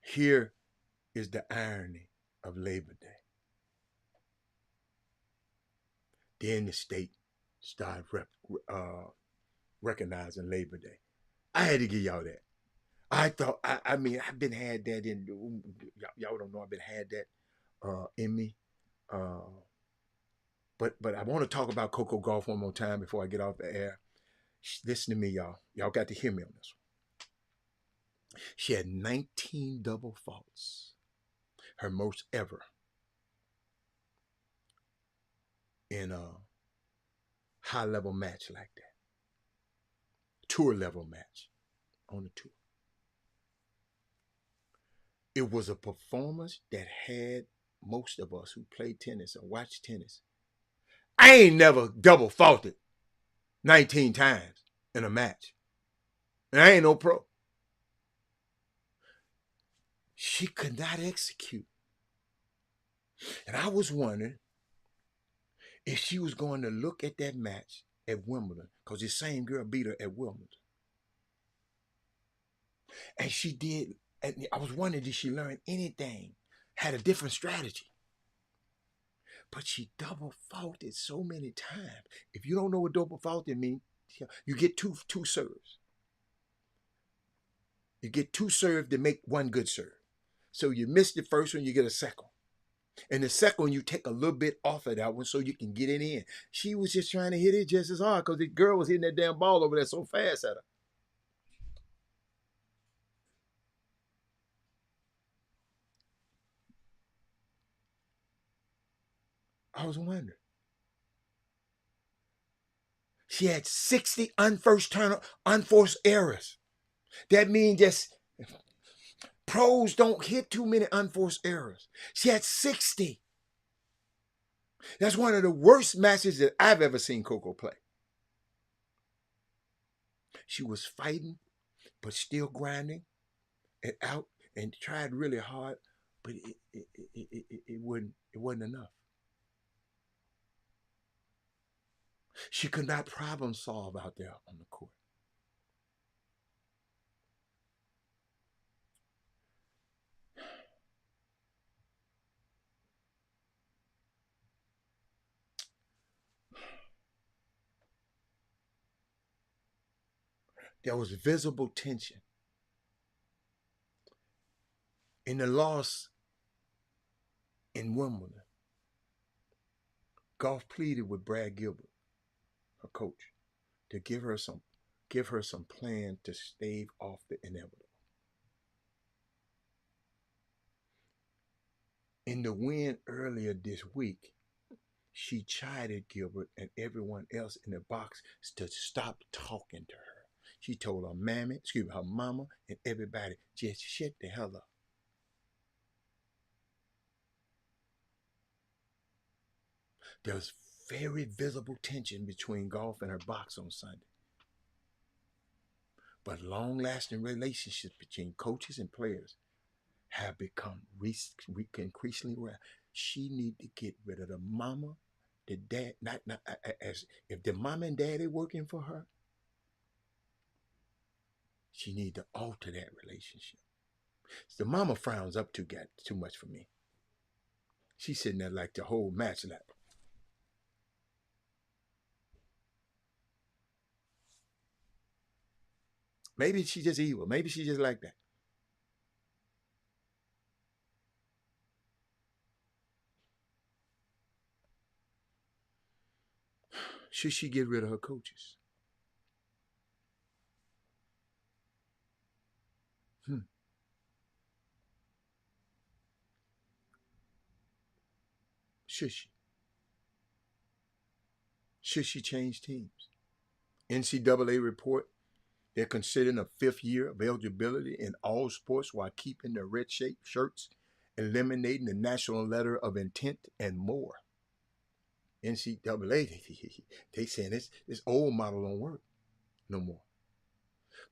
Here is the irony of Labor Day. Then the state started recognizing Labor Day. I had to give y'all that. I thought, I mean, I've been had that in, y'all don't know I've been had that in me. But I want to talk about Coco Gauff one more time before I get off the air. Listen to me, y'all. Y'all got to hear me on this one. She had 19 double faults, her most ever, in a high-level match like that. Tour-level match on the tour. It was a performance that had most of us who play tennis or watch tennis. I ain't never double faulted 19 times in a match. And I ain't no pro. She could not execute. And I was wondering if she was going to look at that match at Wimbledon, because the same girl beat her at Wimbledon. And she did. And I was wondering, did she learn anything? Had a different strategy. But she double faulted so many times. If you don't know what double faulted means, you get two serves. You get two serves to make one good serve. So you missed the first one, you get a second. And the second one, you take a little bit off of that one so you can get it in. She was just trying to hit it just as hard because the girl was hitting that damn ball over there so fast at her. I was wondering. She had 60 unforced errors. That means just pros don't hit too many unforced errors. She had 60. That's one of the worst matches that I've ever seen Coco play. She was fighting, but still grinding it out and tried really hard, but it wasn't enough. She could not problem solve out there on the court. There was visible tension. In the loss in Wimbledon, Gauff pleaded with Brad Gilbert, her coach, to give her some plan to stave off the inevitable. In the win earlier this week, she chided Gilbert and everyone else in the box to stop talking to her. She told her mama, and everybody, just shut the hell up. There was very visible tension between Gauff and her box on Sunday. But long-lasting relationships between coaches and players have become increasingly rare. She need to get rid of the mama, the dad. Not as if the mama and daddy working for her. She need to alter that relationship. The mama frowns up too much for me. She's sitting there like the whole match like. Maybe she's just evil. Maybe she's just like that. Should she get rid of her coaches? Should she? Should she change teams? NCAA report, they're considering a 5th year of eligibility in all sports while keeping their red shirts, eliminating the national letter of intent, and more. NCAA, they saying this old model don't work no more.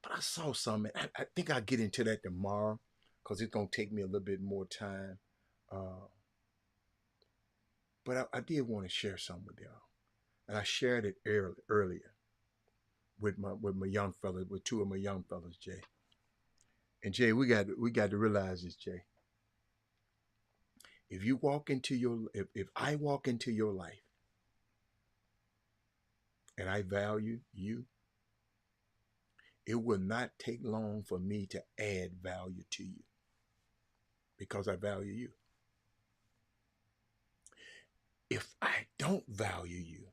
But I saw something. I think I'll get into that tomorrow because it's going to take me a little bit more time. But I did want to share something with y'all. And I shared it earlier with my young fellas, with 2 of my young fellas, Jay. And Jay, we got to realize this, Jay. If you walk into if I walk into your life and I value you, it will not take long for me to add value to you because I value you. If I don't value you,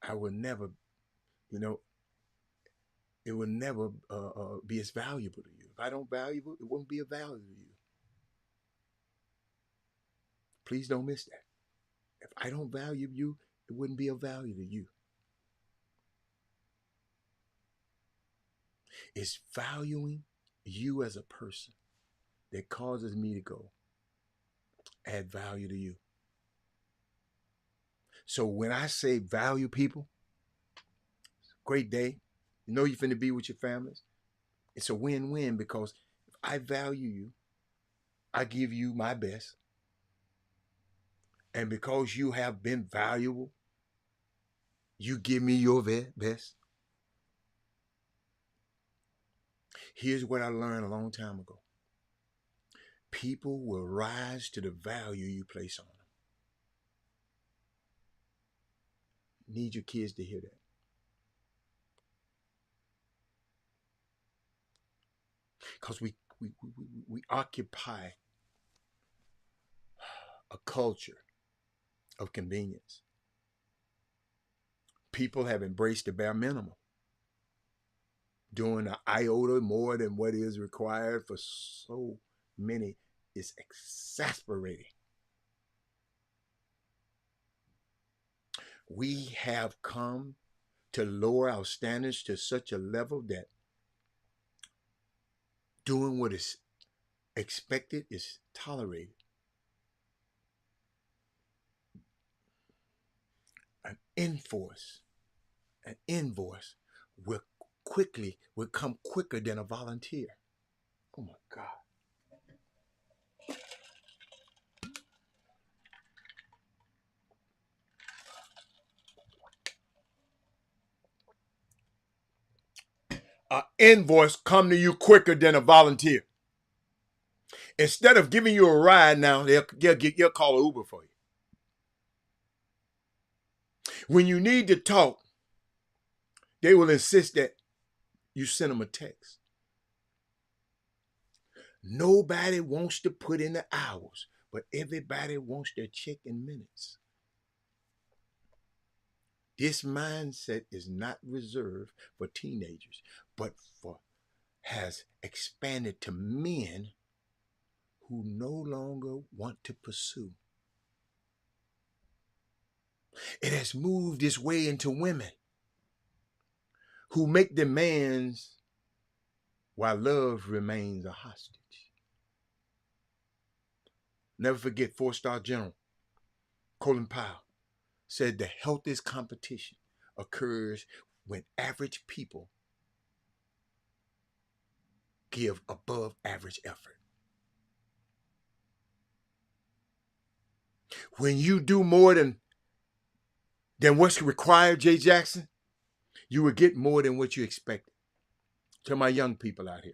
I will never, it will never be as valuable to you. If I don't value it, it won't be of value to you. Please don't miss that. If I don't value you, it wouldn't be of value to you. It's valuing you as a person that causes me to go add value to you. So when I say value people, it's a great day. You know you're finna be with your families. It's a win-win because if I value you, I give you my best. And because you have been valuable, you give me your best. Here's what I learned a long time ago. People will rise to the value you place on them. Need your kids to hear that. because we occupy a culture of convenience. People have embraced the bare minimum, doing an iota more than what is required for so many. Is exasperating. We have come to lower our standards to such a level that doing what is expected is tolerated. An invoice will come quicker than a volunteer. Oh my God. An invoice come to you quicker than a volunteer. Instead of giving you a ride now, they'll call an Uber for you. When you need to talk, they will insist that you send them a text. Nobody wants to put in the hours, but everybody wants their check in minutes. This mindset is not reserved for teenagers, but has expanded to men who no longer want to pursue. It has moved this way into women who make demands while love remains a hostage. Never forget 4-star General Colin Powell said the healthiest competition occurs when average people give above average effort. When you do more than what's required, Jay Jackson, you will get more than what you expected. To my young people out here,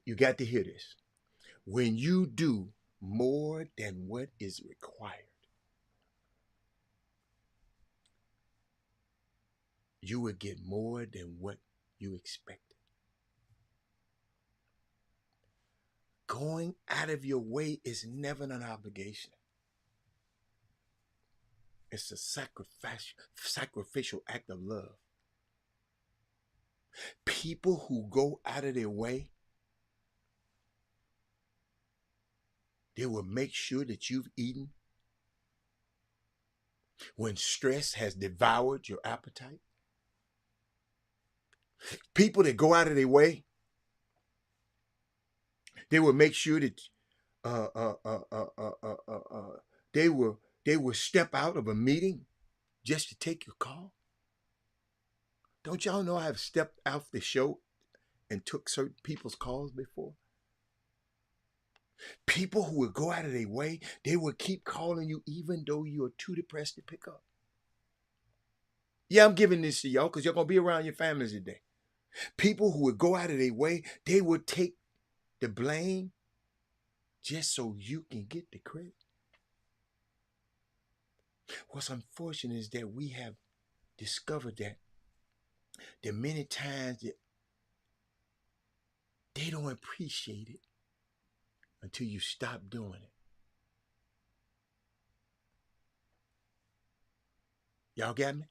you got to hear this. When you do more than what is required, you will get more than what you expected. Going out of your way is never an obligation. It's a sacrificial act of love. People who go out of their way, they will make sure that you've eaten when stress has devoured your appetite. People that go out of their way, they will make sure that they will step out of a meeting just to take your call. Don't y'all know I've stepped out the show and took certain people's calls before? People who would go out of their way, they would keep calling you even though you're too depressed to pick up. Yeah, I'm giving this to y'all because you're going to be around your families today. People who would go out of their way, they would take the blame just so you can get the credit. What's unfortunate is that we have discovered that many times that they don't appreciate it until you stop doing it. Y'all got me?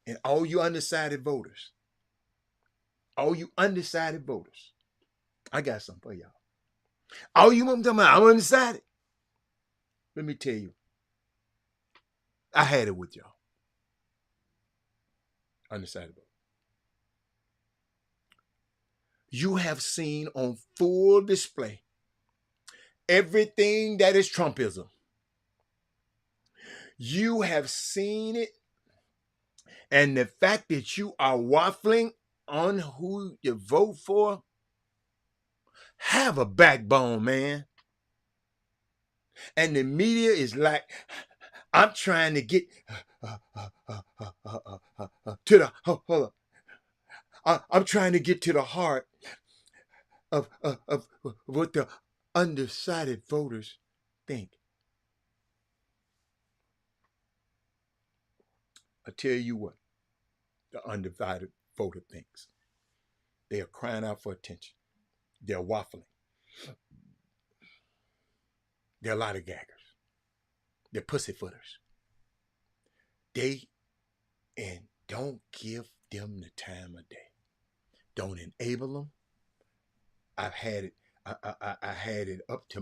And all you undecided voters, I got something for y'all. All you talking about, I'm undecided. Let me tell you, I had it with y'all. Undecided vote. You have seen on full display everything that is Trumpism. You have seen it, and the fact that you are waffling on who you vote for, have a backbone, man. And the media is like, I'm trying to get to the hold up. I'm trying to get to the heart of what the undecided voters think. I tell you what the undivided voter thinks. They are crying out for attention. They're waffling. They're a lot of gaggers. They're pussyfooters. And don't give them the time of day. Don't enable them. I've had it. I had it up to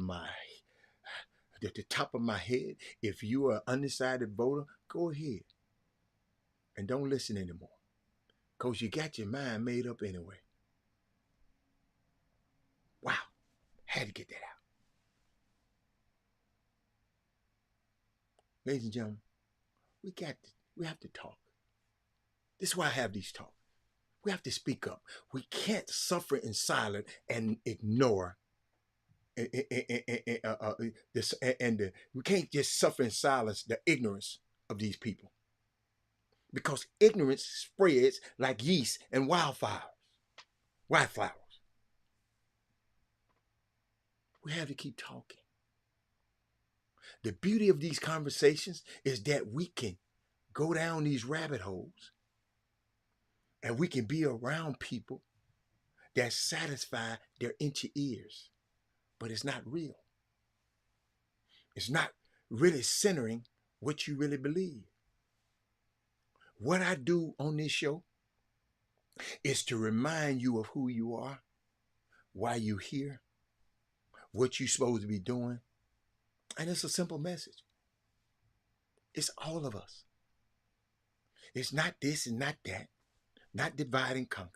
the top of my head. If you are an undecided voter, go ahead and don't listen anymore, because you got your mind made up anyway. Wow, had to get that out. Ladies and gentlemen, we have to talk. This is why I have these talks. We have to speak up. We can't suffer in silence and ignore this, and we can't just suffer in silence the ignorance of these people, because ignorance spreads like yeast and wildflowers. We have to keep talking. The beauty of these conversations is that we can go down these rabbit holes and we can be around people that satisfy their itchy ears, but it's not real. It's not really centering what you really believe. What I do on this show is to remind you of who you are, why you're here, what you're supposed to be doing. And it's a simple message. It's all of us. It's not this and not that, not divide and conquer.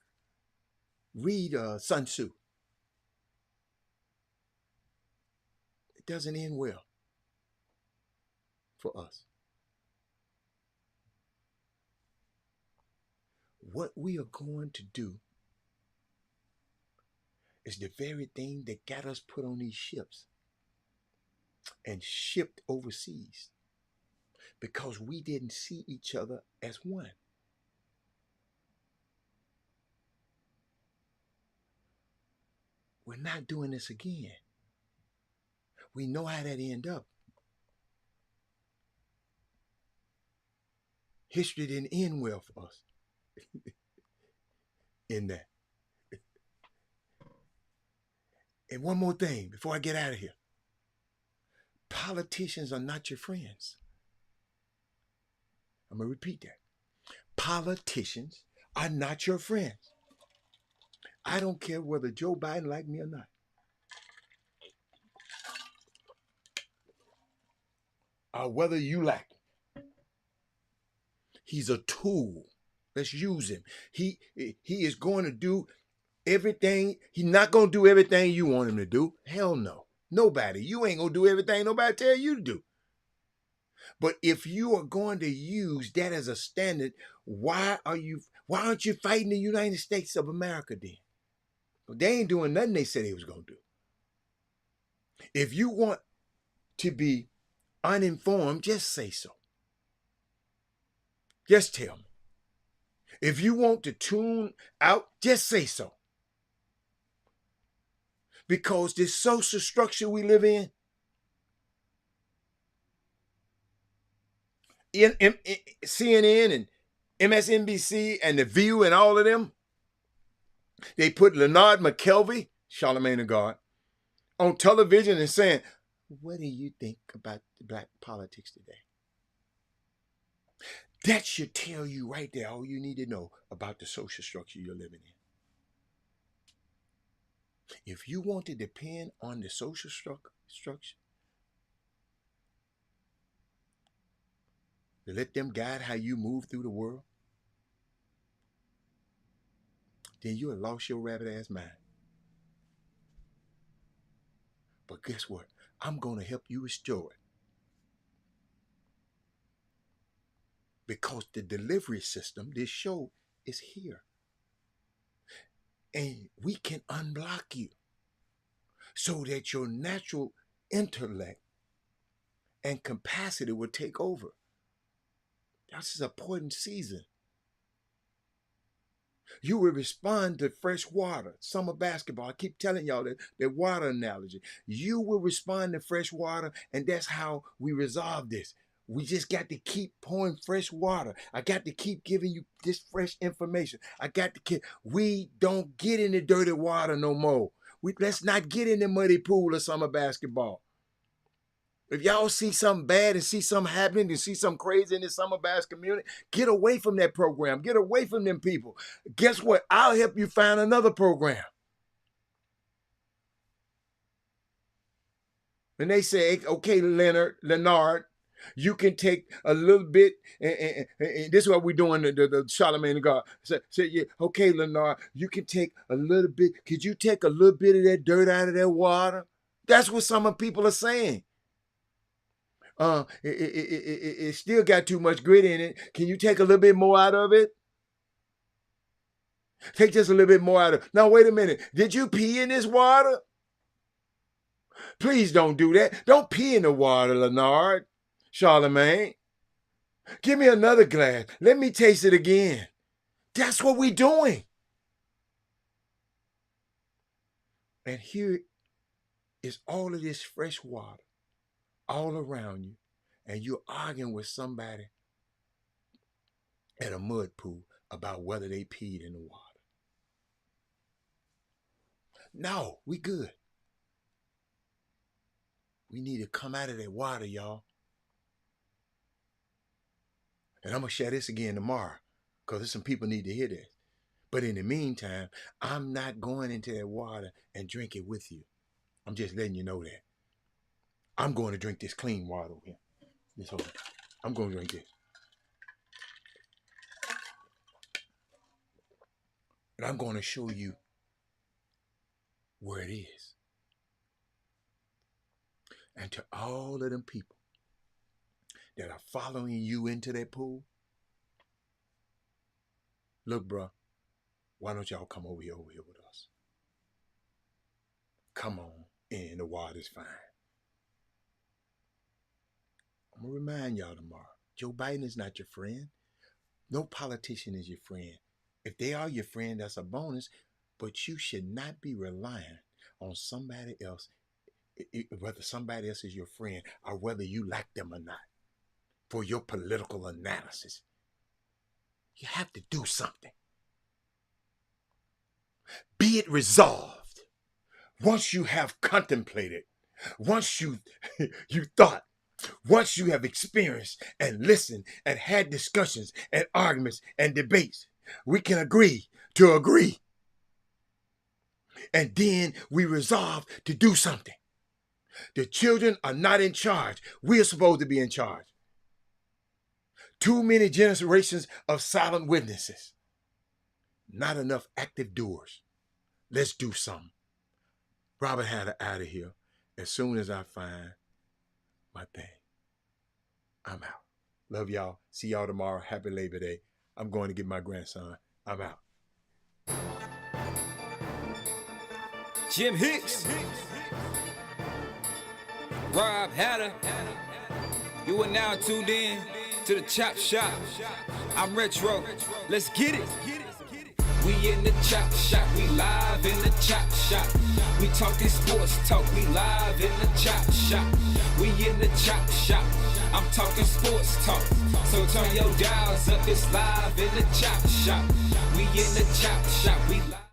Read Sun Tzu. It doesn't end well for us. What we are going to do is the very thing that got us put on these ships and shipped overseas, because we didn't see each other as one. We're not doing this again. We know how that ended up. History didn't end well for us in that. And one more thing before I get out of here. Politicians are not your friends. I'm going to repeat that. Politicians are not your friends. I don't care whether Joe Biden like me or not. Or whether you like him. He's a tool. Let's use him. He is going to do everything. He's not going to do everything you want him to do. Hell no. Nobody. You ain't going to do everything nobody tell you to do. But if you are going to use that as a standard, why aren't you fighting the United States of America then? They ain't doing nothing they said they was going to do. If you want to be uninformed, just say so. Just tell me. If you want to tune out, just say so. Because this social structure we live in CNN and MSNBC and The View and all of them, they put Leonard McKelvey, Charlemagne the God, on television and saying, what do you think about the black politics today? That should tell you right there all you need to know about the social structure you're living in. If you want to depend on the social structure, to let them guide how you move through the world, then you have lost your rabbit ass mind. But guess what? I'm going to help you restore it. Because the delivery system, this show, is here. And we can unblock you so that your natural intellect and capacity will take over. This is a poison season. You will respond to fresh water. Summer basketball. I keep telling y'all that water analogy. You will respond to fresh water, and that's how we resolve this. We just got to keep pouring fresh water. I got to keep giving you this fresh information. I got to keep. We don't get in the dirty water no more. Let's not get in the muddy pool of summer basketball. If y'all see something bad and see something happening and see something crazy in the summer basketball community, get away from that program. Get away from them people. Guess what? I'll help you find another program. And they say, okay, Leonard, you can take a little bit, and this is what we're doing, the Charlemagne the God. Say, yeah, okay, Leonard, you can take a little bit. Could you take a little bit of that dirt out of that water? That's what some of people are saying. It still got too much grit in it. Can you take a little bit more out of it? Take just a little bit more out of it. Now, wait a minute. Did you pee in this water? Please don't do that. Don't pee in the water, Leonard. Charlemagne. Give me another glass. Let me taste it again. That's what we're doing. And here is all of this fresh water all around you, and you're arguing with somebody at a mud pool about whether they peed in the water. No, we good. We need to come out of that water, y'all. And I'm going to share this again tomorrow because there's some people need to hear this. But in the meantime, I'm not going into that water and drink it with you. I'm just letting you know that. I'm going to drink this clean water over here. This whole, I'm going to drink this. And I'm going to show you where it is. And to all of them people that are following you into that pool, look, bro, why don't y'all come over here with us? Come on in, the water's fine. I'm going to remind y'all tomorrow, Joe Biden is not your friend. No politician is your friend. If they are your friend, that's a bonus, but you should not be relying on somebody else, whether somebody else is your friend or whether you like them or not, for your political analysis. You have to do something. Be it resolved. Once you have contemplated, once you thought, once you have experienced and listened and had discussions and arguments and debates, we can agree to agree. And then we resolve to do something. The children are not in charge. We are supposed to be in charge. Too many generations of silent witnesses. Not enough active doers. Let's do something. Robert had it out of here as soon as I find my thing. I'm out. Love y'all. See y'all tomorrow. Happy Labor Day. I'm going to get my grandson. I'm out. Jim Hicks. Rob Hatter. You are now tuned in to the Chop Shop. I'm Retro. Let's get it. We in the Chop Shop. We live in the Chop Shop. We talking sports talk. We live in the Chop Shop. We in the Chop Shop. I'm talking sports talk. So turn your dials up. It's live in the Chop Shop. We in the Chop Shop. We live.